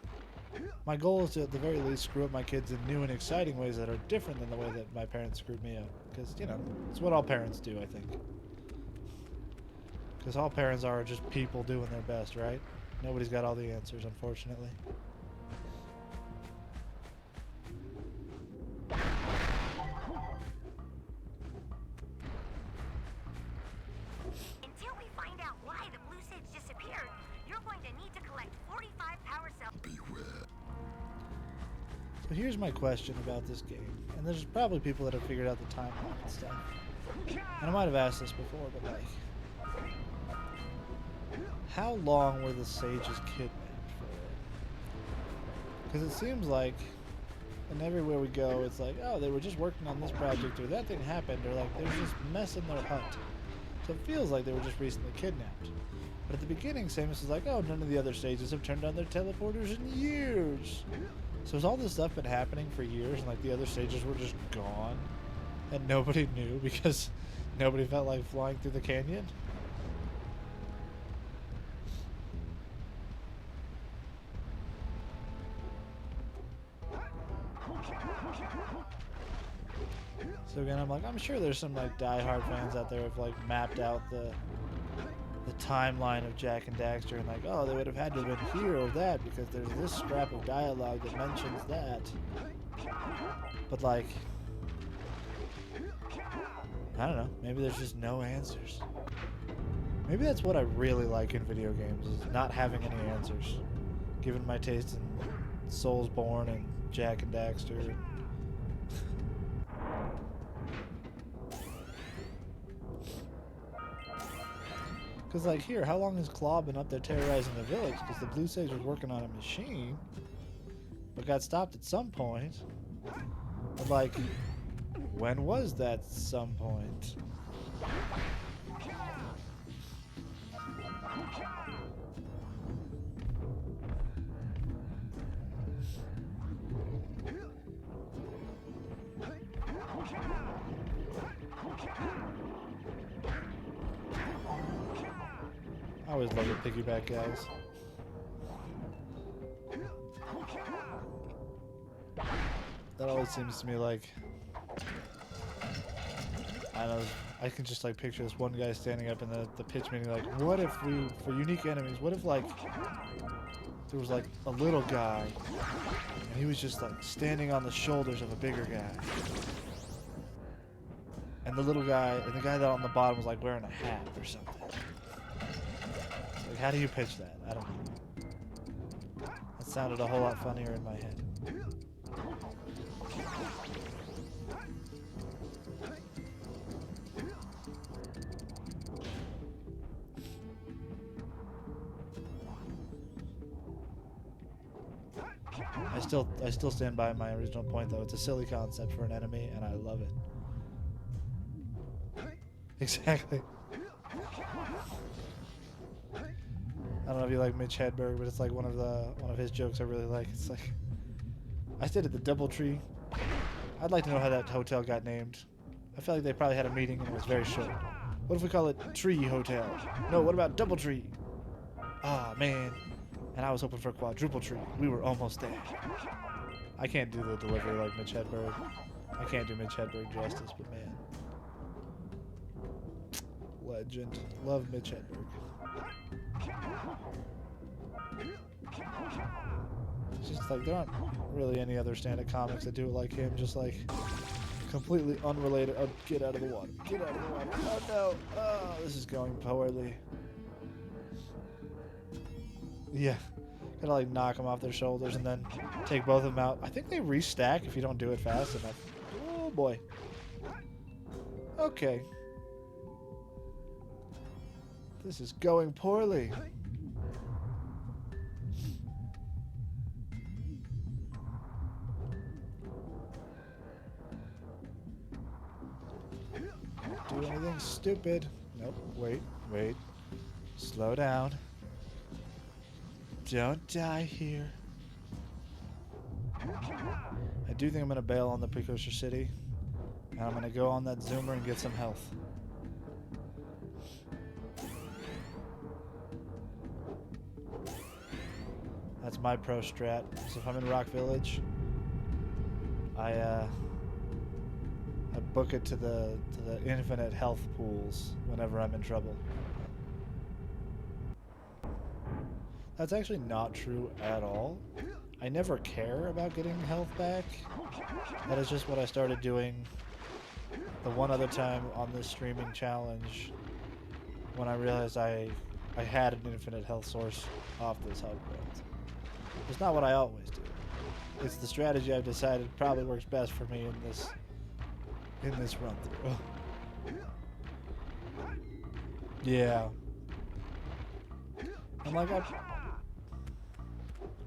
My goal is to, at the very least, screw up my kids in new and exciting ways that are different than the way that my parents screwed me up. Because, you know, it's what all parents do, I think. Because all parents are just people doing their best, right? Nobody's got all the answers, unfortunately. Until we find out why the blue sage disappeared, you're going to need to collect 45 power cells. Beware. So here's my question about this game. And there's probably people that have figured out the timeline and stuff. And I might have asked this before, but like, how long were the sages kidnapped for? Because it seems like, and everywhere we go, it's like, oh, they were just working on this project, or that thing happened, or like, there's just mess in their hut. So it feels like they were just recently kidnapped. But at the beginning, Samus is like, oh, none of the other sages have turned on their teleporters in years. So has all this stuff been happening for years, and like the other sages were just gone, and nobody knew because nobody felt like flying through the canyon? So again, I'm like, I'm sure there's some like diehard fans out there who have like mapped out the timeline of Jak and Daxter and like, oh, they would have had to have been here or that because there's this scrap of dialogue that mentions that. But like, I don't know, maybe there's just no answers. Maybe that's what I really like in video games, is not having any answers. Given my taste in Soulsborne and Jak and Daxter. Because, like, here, how long has Claw been up there terrorizing the village? Because the Blue Sags was working on a machine, but got stopped at some point. But, like, when was that some point? I always love the piggyback guys. That always seems to me like, I don't know, I can just like picture this one guy standing up in the pitch meeting like, what if we, for unique enemies, what if like, there was like a little guy and he was just like standing on the shoulders of a bigger guy. And the little guy, and the guy that on the bottom was like wearing a hat or something. Like, how do you pitch that? I don't know. That sounded a whole lot funnier in my head. I still stand by my original point though. It's a silly concept for an enemy, and I love it. Exactly. I don't know if you like Mitch Hedberg, but it's like one of his jokes I really like. It's like, I stayed at the DoubleTree. I'd like to know how that hotel got named. I feel like they probably had a meeting and it was very short. What if we call it Tree Hotel? No, what about DoubleTree? Ah, man. And I was hoping for Quadruple Tree. We were almost there. I can't do the delivery like Mitch Hedberg. I can't do Mitch Hedberg justice, but man. Legend. Love Mitch Hedberg. It's just like there aren't really any other stand-up comics that do it like him, just like completely unrelated. Oh, get out of the water. Get out of the water. Oh no. Oh, this is going poorly. Yeah. Gotta like knock them off their shoulders and then take both of them out. I think they restack if you don't do it fast enough. Oh boy. Okay. This is going poorly. Don't do anything stupid. Nope. Wait. Slow down. Don't die here. I do think I'm going to bail on the Precursor City. And I'm going to go on that Zoomer and get some health. That's my pro strat. So if I'm in Rock Village, I book it to the infinite health pools whenever I'm in trouble. That's actually not true at all. I never care about getting health back. That is just what I started doing the one other time on this streaming challenge when I realized I had an infinite health source off this hub world. It's not what I always do. It's the strategy I've decided probably works best for me in this run through. Yeah. And like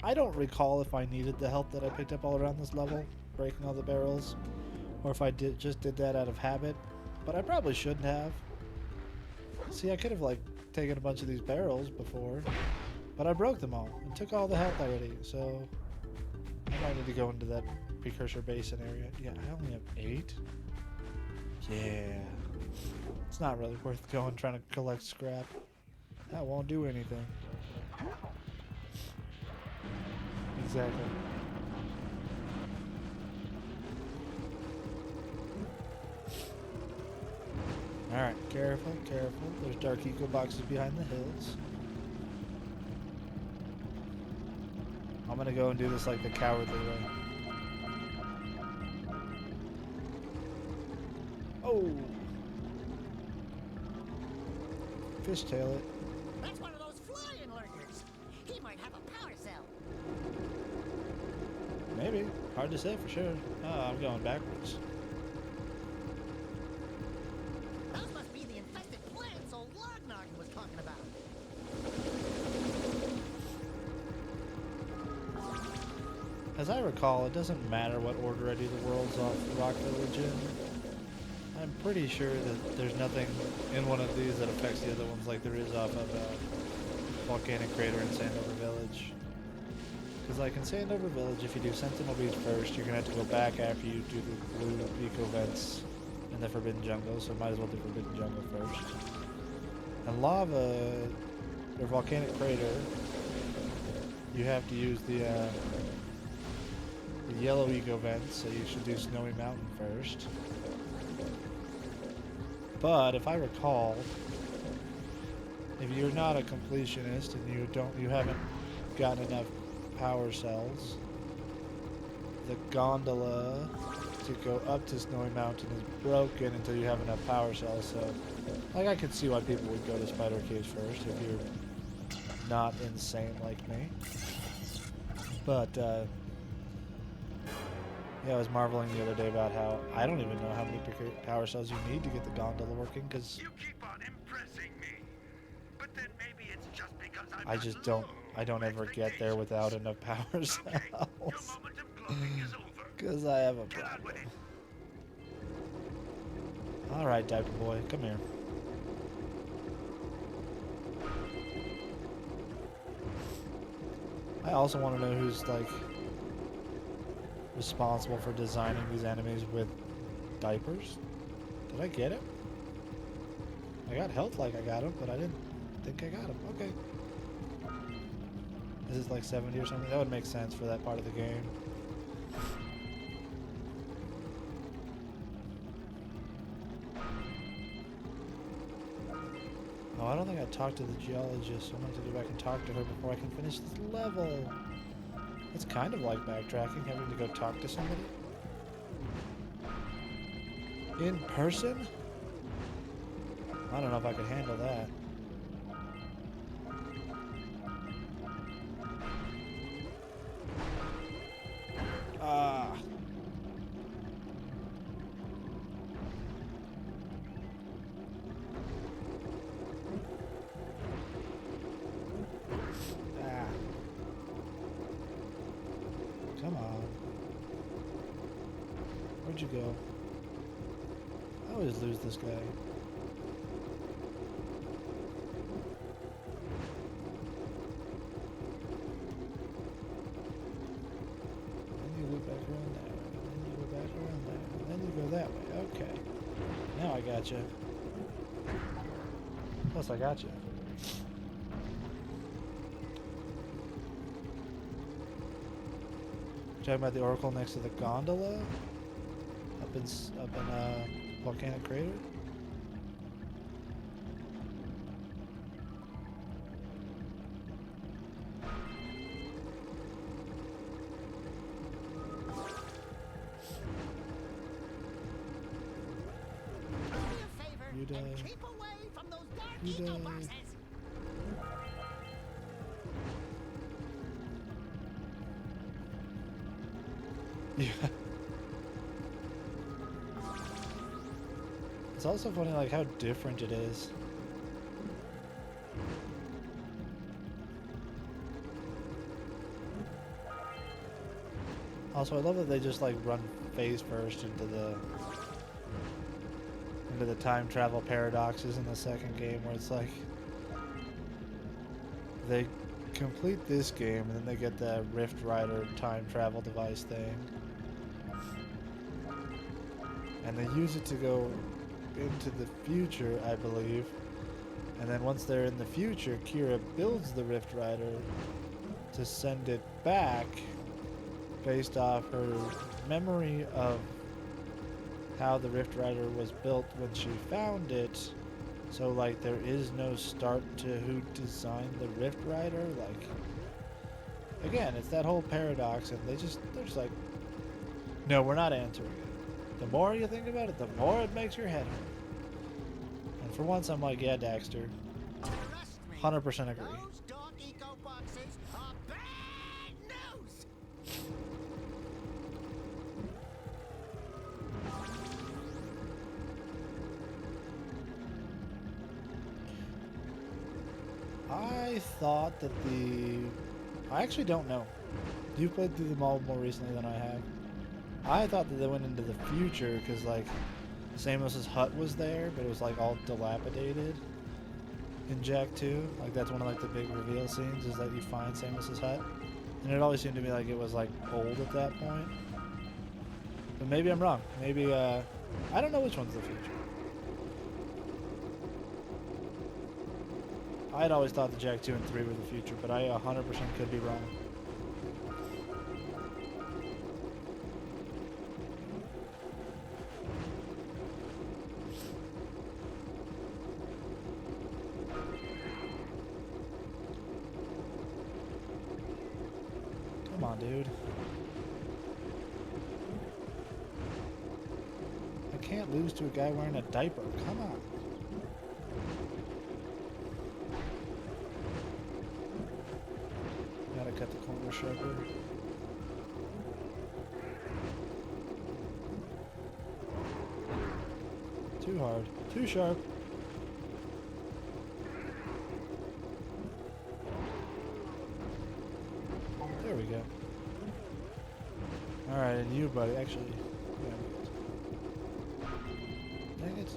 I don't recall if I needed the health that I picked up all around this level, breaking all the barrels, or if I just did that out of habit, but I probably shouldn't have. See, I could have like taken a bunch of these barrels before, but I broke them all and took all the health already, so I might need to go into that Precursor Basin area. Yeah, I only have 8. Yeah. It's not really worth going trying to collect scrap. That won't do anything. Exactly. Alright, careful. There's dark eco boxes behind the hills. I'm gonna go and do this like the cowardly way. Oh! Fishtail it. That's one of those flying lurkers. He might have a power cell. Maybe. Hard to say for sure. Oh, I'm going backwards. Those must be the infested plants old Lognoggin was talking about. recall, it doesn't matter what order I do the worlds off Rock Village in. I'm pretty sure that there's nothing in one of these that affects the other ones like there is off of Volcanic Crater and Sandover Village. Because like in Sandover Village, if you do Sentinel Beach first, you're going to have to go back after you do the blue eco vents in the Forbidden Jungle, so might as well do Forbidden Jungle first. And Lava, or Volcanic Crater, you have to use the yellow eco vents, so you should do Snowy Mountain first. But if I recall, if you're not a completionist and you haven't gotten enough power cells, the gondola to go up to Snowy Mountain is broken until you have enough power cells. So, like, I could see why people would go to Spider Caves first if you're not insane like me. But yeah, I was marveling the other day about how I don't even know how many power cells you need to get the gondola working, because You keep on impressing me. But then maybe it's just because I don't ever get there without enough power Okay, your cells. moment of gloating is over. Because I have a Get on with problem. it. Alright, Diaper Boy, come here. I also want to know who's, like, responsible for designing these enemies with diapers. Did I get it? I got health like I got them, but I didn't think I got them. Okay. Is this like 70 or something? That would make sense for that part of the game. Oh, I don't think I talked to the geologist, so I'm going to have to go back and talk to her before I can finish this level. It's kind of like backtracking, having to go talk to somebody. In person? I don't know if I could handle that. Ah. Ah. Come on. Where'd you go? I always lose this guy. Then you loop back around that way. Then you go back around that way. Then you go that way. Okay. Now I got you. Plus I got you. Talking about the oracle next to the gondola? Up in Volcanic Crater? Do me a favor You die. and keep away from those dark You eco die. boxes. Yeah. It's also funny, like, how different it is. Also, I love that they just, like, run face first into the time travel paradoxes in the second game, where it's like they complete this game and then they get the Rift Rider time travel device thing. And they use it to go into the future, I believe. And then once they're in the future, Kira builds the Rift Rider to send it back based off her memory of how the Rift Rider was built when she found it. So, like, there is no start to who designed the Rift Rider. Like, again, it's that whole paradox, and they're just like, no, we're not answering it. The more you think about it, the more it makes your head hurt. And for once, I'm like, yeah, Daxter. Trust me, 100% agree. those dark eco boxes are bad news. I thought that I actually don't know. You've played through them all more recently than I have. I thought that they went into the future because like Samus's hut was there, but it was like all dilapidated in Jak 2. Like that's one of like the big reveal scenes is that you find Samus's hut. And it always seemed to me like it was like old at that point. But maybe I'm wrong. Maybe I don't know which one's the future. I'd always thought that Jak 2 and 3 were the future, but I 100% could be wrong. Come on, dude. I can't lose to a guy wearing a diaper. Come on. Gotta cut the corner sharper. Too hard. Too sharp. There we go. Alright, and you, buddy. Actually, yeah. Dang it.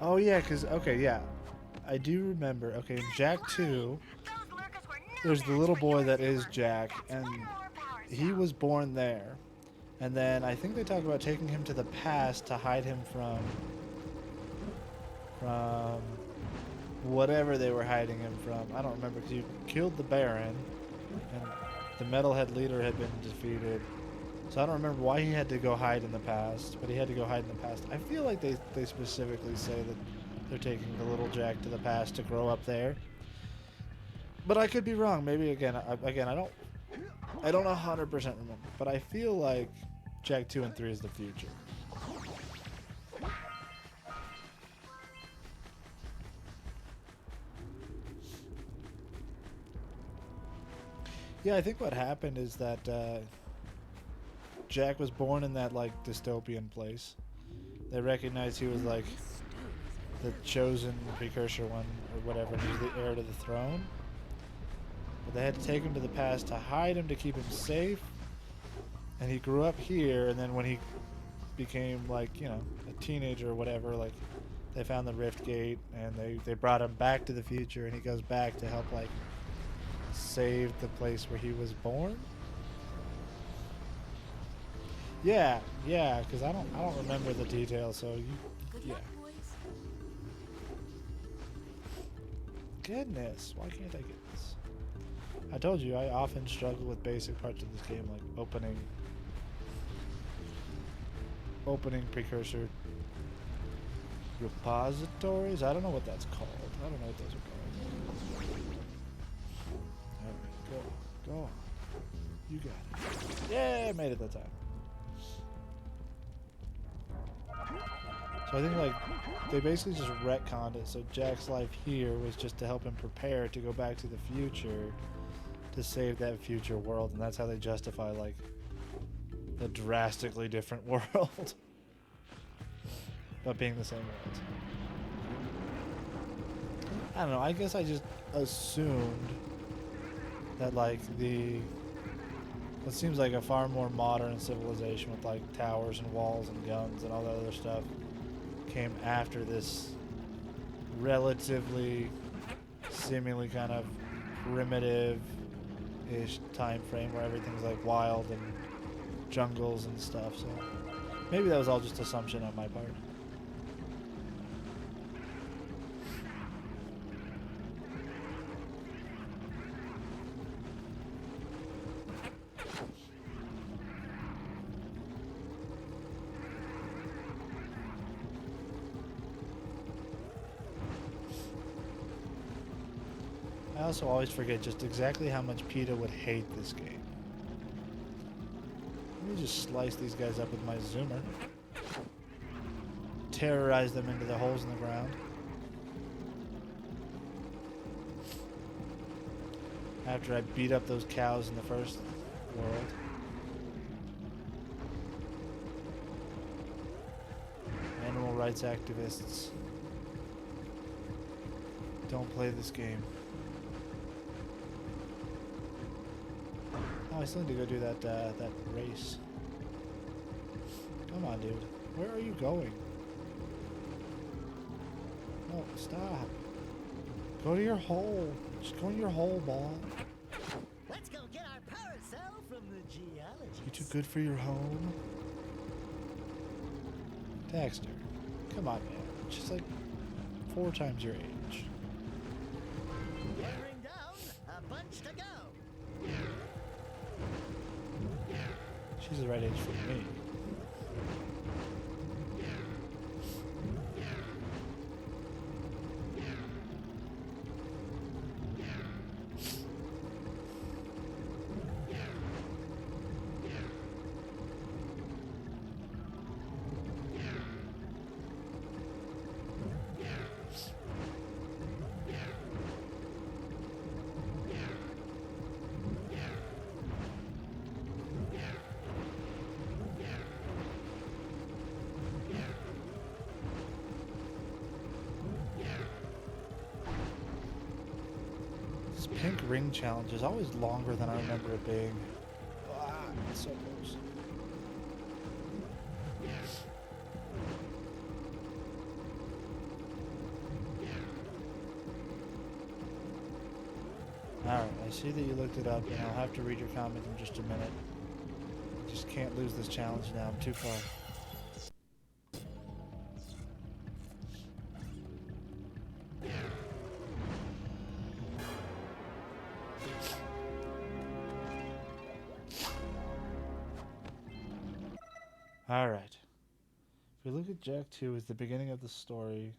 Oh yeah, because, okay, yeah. I do remember, okay, in Jak 2, Those lurkers were no there's the match little for boy your that zoomer. is Jak, That's and one more power he cell. was born there. And then I think they talk about taking him to the past to hide him from whatever they were hiding him from. I don't remember, because you killed the Baron, and the Metalhead leader had been defeated. So I don't remember why he had to go hide in the past, but he had to go hide in the past. I feel like they specifically say that they're taking the little Jak to the past to grow up there. But I could be wrong. Maybe again, I don't 100% remember. But I feel like Jak 2 and 3 is the future. Yeah, I think what happened is that Jak was born in that like dystopian place. They recognized he was like the chosen precursor one or whatever, and he was the heir to the throne. But they had to take him to the past to hide him, to keep him safe. And he grew up here, and then when he became like, you know, a teenager or whatever, like they found the Rift Gate and they brought him back to the future, and he goes back to help like save the place where he was born. Yeah, because I don't remember the details, so yeah. Goodness, why can't I get this? I told you I often struggle with basic parts of this game, like opening precursor repositories. I don't know what that's called. I don't know what those are called. Alright, go on. You got it. Yeah, I made it that time. So I think like they basically just retconned it. So Jak's life here was just to help him prepare to go back to the future to save that future world, and that's how they justify like the drastically different world, but being the same world. I don't know. I guess I just assumed that like what seems like a far more modern civilization with like towers and walls and guns and all that other stuff came after this relatively seemingly kind of primitive-ish time frame where everything's like wild and jungles and stuff. So maybe that was all just assumption on my part. I also always forget just exactly how much PETA would hate this game. Let me just slice these guys up with my zoomer. Terrorize them into the holes in the ground. After I beat up those cows in the first world. Animal rights activists. Don't play this game. Oh, I still need to go do that that race. Come on, dude. Where are you going? No, stop. Go to your hole. Just go in your hole, ball. Let's go get our power cell from the geologist. You too good for your home? Daxter. Come on, man. Just like 4 times your age. Gathering down, a bunch to go. She's the right age for me. This pink ring challenge is always longer than I remember it being. Ah, it's so close. Alright, I see that you looked it up, and I'll have to read your comment in just a minute. I just can't lose this challenge now, I'm too far. Alright. If we look at Jack 2 as the beginning of the story,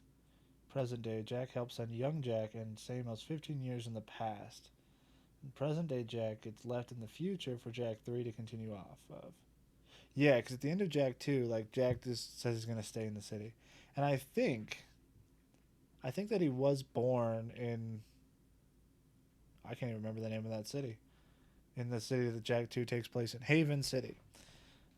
present day, Jack helps send young Jack and Samos 15 years in the past. In present day Jack gets left in the future for Jack 3 to continue off of. Yeah, because at the end of Jack 2, like, Jack just says he's going to stay in the city. And I think that he was born in, I can't even remember the name of that city. In the city that Jack 2 takes place in, Haven City.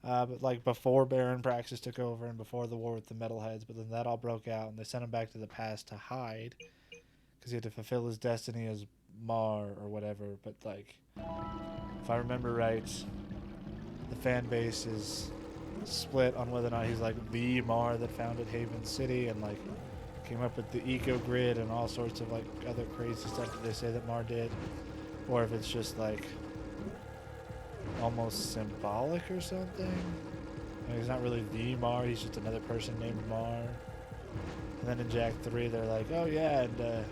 But like before Baron Praxis took over and before the war with the Metalheads, but then that all broke out and they sent him back to the past to hide because he had to fulfill his destiny as Mar or whatever. But like, if I remember right, the fan base is split on whether or not he's like the Mar that founded Haven City and like came up with the eco grid and all sorts of like other crazy stuff that they say that Mar did, or if it's just like almost symbolic or something. I mean, he's not really the Mar, he's just another person named Mar. And then in Jack 3 they're like, oh yeah, and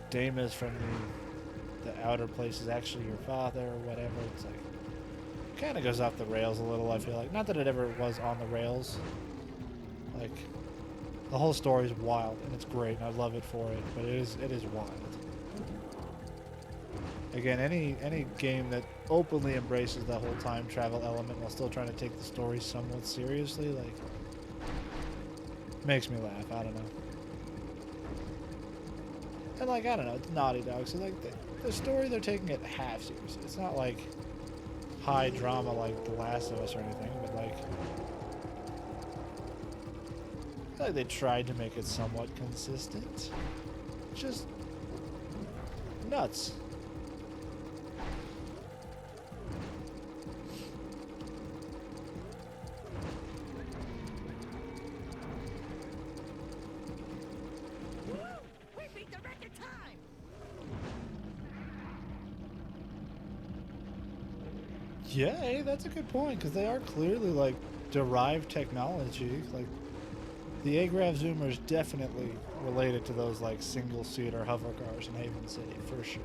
Damus from the outer place is actually your father or whatever. It's like, kind of goes off the rails a little, I feel like. Not that it ever was on the rails. Like, the whole story is wild and it's great and I love it for it, but it is wild. Again, any game that openly embraces the whole time travel element while still trying to take the story somewhat seriously, like, makes me laugh. I don't know. And like, I don't know, it's Naughty Dog, so like the story they're taking it half seriously. It's not like high drama like The Last of Us or anything, but like, I feel like they tried to make it somewhat consistent. Just nuts. Yeah, hey, that's a good point, because they are clearly, like, derived technology. Like, the Agrav Zoomer is definitely related to those, like, single-seater hover cars in Haven City, for sure.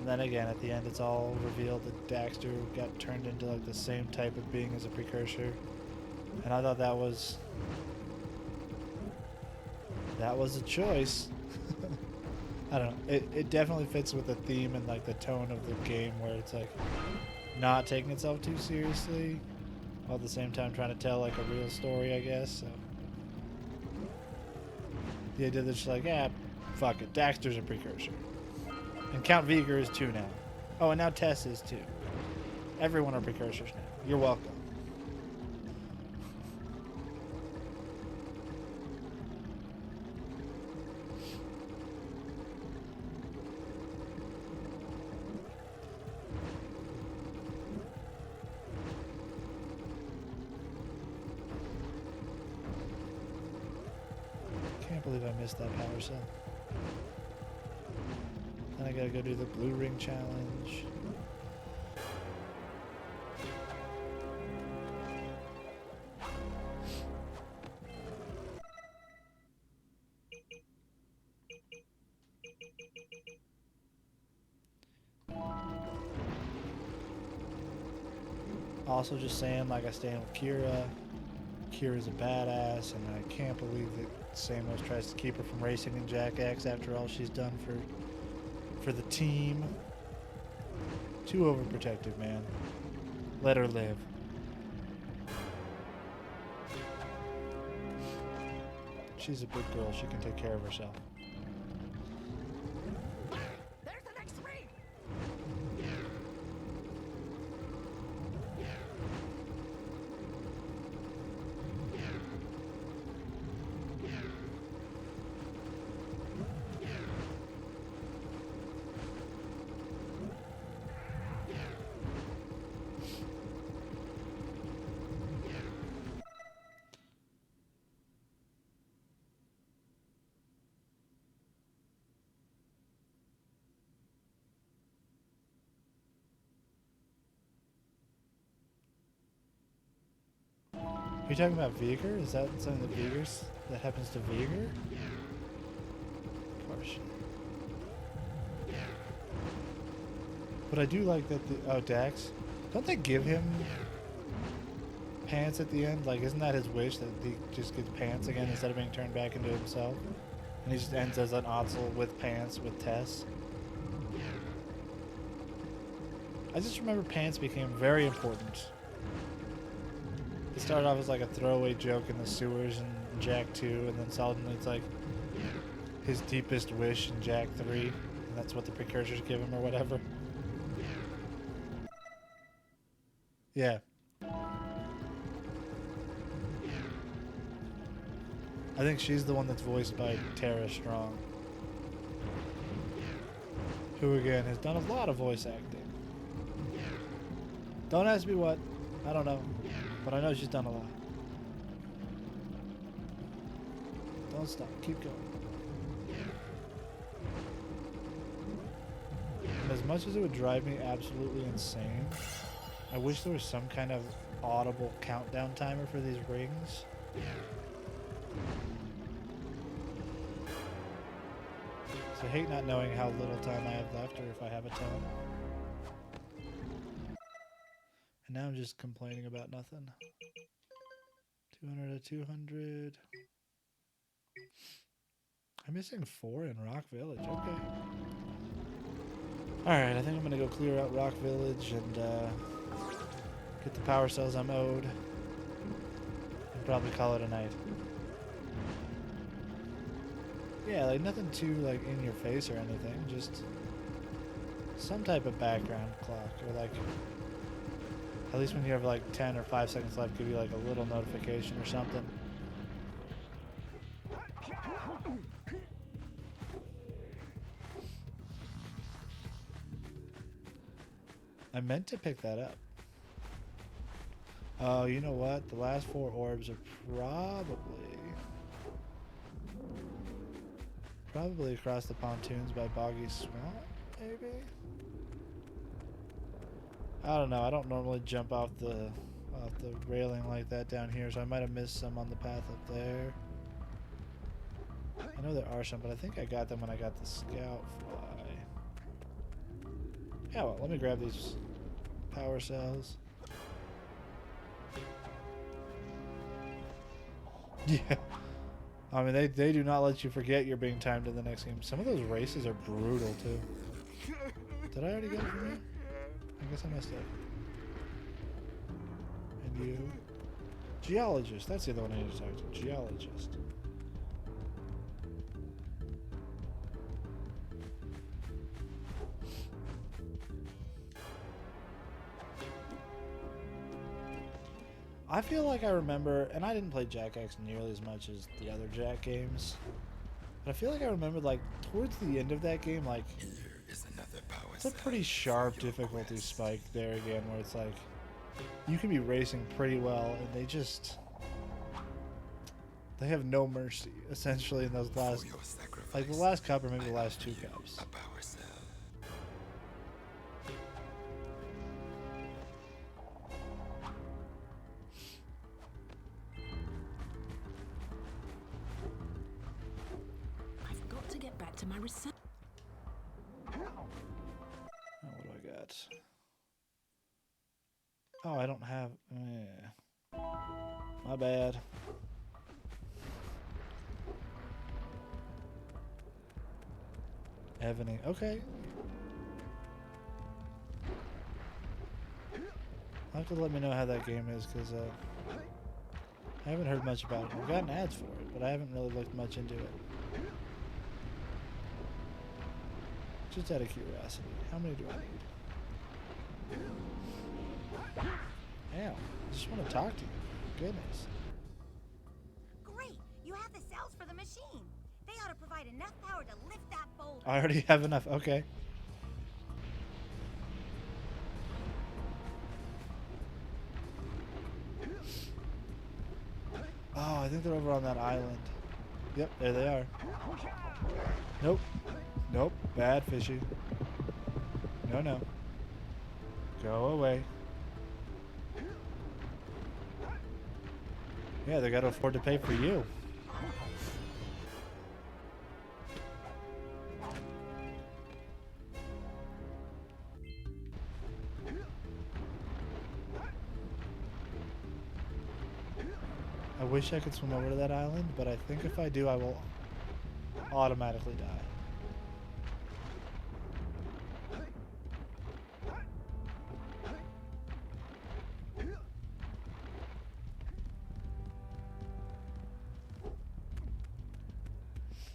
And then again, at the end, it's all revealed that Daxter got turned into like the same type of being as a precursor. And I thought that was a choice. I don't know. It definitely fits with the theme and like the tone of the game, where it's like not taking itself too seriously, while at the same time trying to tell like a real story, I guess. So the idea that it's like, yeah, fuck it, Daxter's a precursor. And Count Veigar is too now. Oh, and now Tess is too. Everyone are precursors now. You're welcome. Can't believe I missed that power cell. Then I gotta go do the blue ring challenge. Also just saying, like, I stand with Kira. Kira's a badass, and I can't believe that Samus tries to keep her from racing in Jak X after all she's done for the team. Too overprotective, man. Let her live. She's a big girl. She can take care of herself. There's the next ring! Are you talking about Veigar? Is that something that happens to Veigar? Gosh. But I do like that Dax. Don't they give him pants at the end? Like, isn't that his wish, that he just gets pants again instead of being turned back into himself? And he just ends as an Otzel with pants with Tess. I just remember pants became very important. It started off as like a throwaway joke in the sewers in Jak 2, and then suddenly it's like his deepest wish in Jak 3, and that's what the precursors give him or whatever. Yeah. I think she's the one that's voiced by Tara Strong, who again has done a lot of voice acting. Don't ask me what. I don't know. But I know she's done a lot. Don't stop. Keep going. And as much as it would drive me absolutely insane, I wish there was some kind of audible countdown timer for these rings. So I hate not knowing how little time I have left, or if I have a ton. And now I'm just complaining about nothing. 200 to 200. I'm missing 4 in Rock Village. Okay. Alright, I think I'm going to go clear out Rock Village and get the power cells I'm owed. And probably call it a night. Yeah, like nothing too like in your face or anything. Just some type of background clock, or like at least when you have like 10 or 5 seconds left, give you like a little notification or something. I meant to pick that up. Oh, you know what? The last 4 orbs are probably across the pontoons by Boggy Swamp, maybe? I don't know. I don't normally jump off the railing like that down here, so I might have missed some on the path up there. I know there are some, but I think I got them when I got the scout fly. Yeah, well, let me grab these power cells. Yeah. I mean, they do not let you forget you're being timed in the next game. Some of those races are brutal, too. Did I already get it from you? I guess I messed up. And you? Geologist. That's the other one I need to talk to. Geologist. I feel like I remember, and I didn't play Jak X nearly as much as the other Jak games, but I feel like I remember, like, towards the end of that game, like, Here is another power it's a cell pretty for sharp your difficulty quest. spike there again, where it's like, you can be racing pretty well, and they just, they have no mercy, essentially, in those last, For your sacrifice, like, the last cup or maybe the I last offer 2 you cups. a power cell. I've got to get back to my research. Oh, what do I got? Oh, I don't have, my bad. Evening. Okay. I'll have to let me know how that game is, because I haven't heard much about it. I've gotten ads for it, but I haven't really looked much into it. Just out of curiosity, how many do I need? Damn, I just want to talk to you. Goodness. Great! You have the cells for the machine. They ought to provide enough power to lift that boulder. I already have enough. Okay. Oh, I think they're over on that island. Yep, there they are. Nope. Nope. Bad fishy. No, no. Go away. Yeah, they gotta afford to pay for you. I wish I could swim over to that island, but I think if I do, I will automatically die.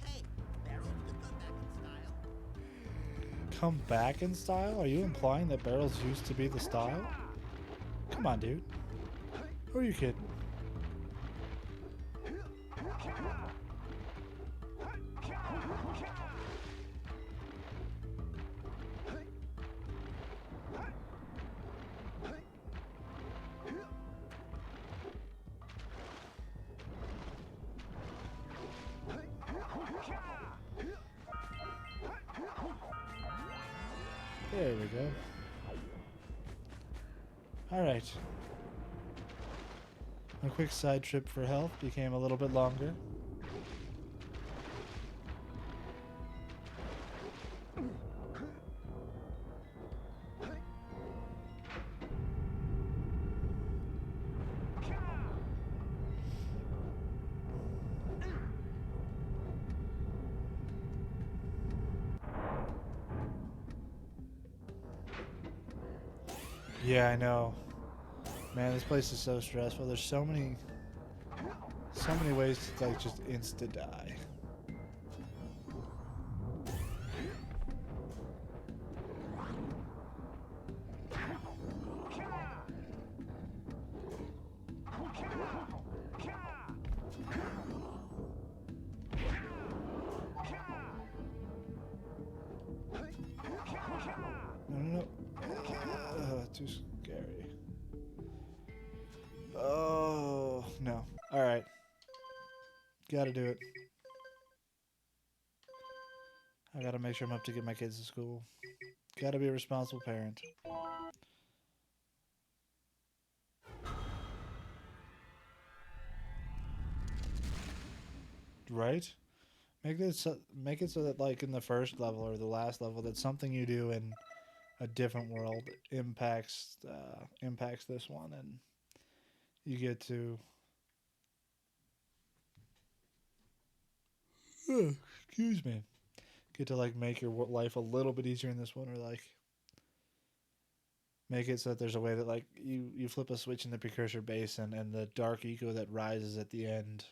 Hey, barrels could come back in style. Come back in style? Are you implying that barrels used to be the style? Come on, dude. Who are you kidding? There we go. Alright. A quick side trip for health became a little bit longer. Yeah, I know. Man, this place is so stressful. There's so many ways to like just insta die. No. Too scary. Oh, no. Alright. Gotta do it. I gotta make sure I'm up to get my kids to school. Gotta be a responsible parent. Right? Make it so that like in the first level or the last level, that's something you do in a different world impacts this one, and you get to excuse me, get to like make your life a little bit easier in this one, or like make it so that there's a way that like you flip a switch in the precursor base, and the dark eco that rises at the end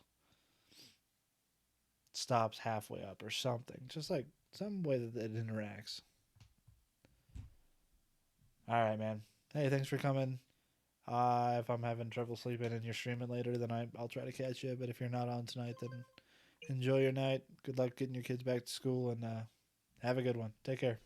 stops halfway up or something. Just like some way that it interacts. All right, man. Hey, thanks for coming. If I'm having trouble sleeping and you're streaming later, then I'll try to catch you. But if you're not on tonight, then enjoy your night. Good luck getting your kids back to school, and have a good one. Take care.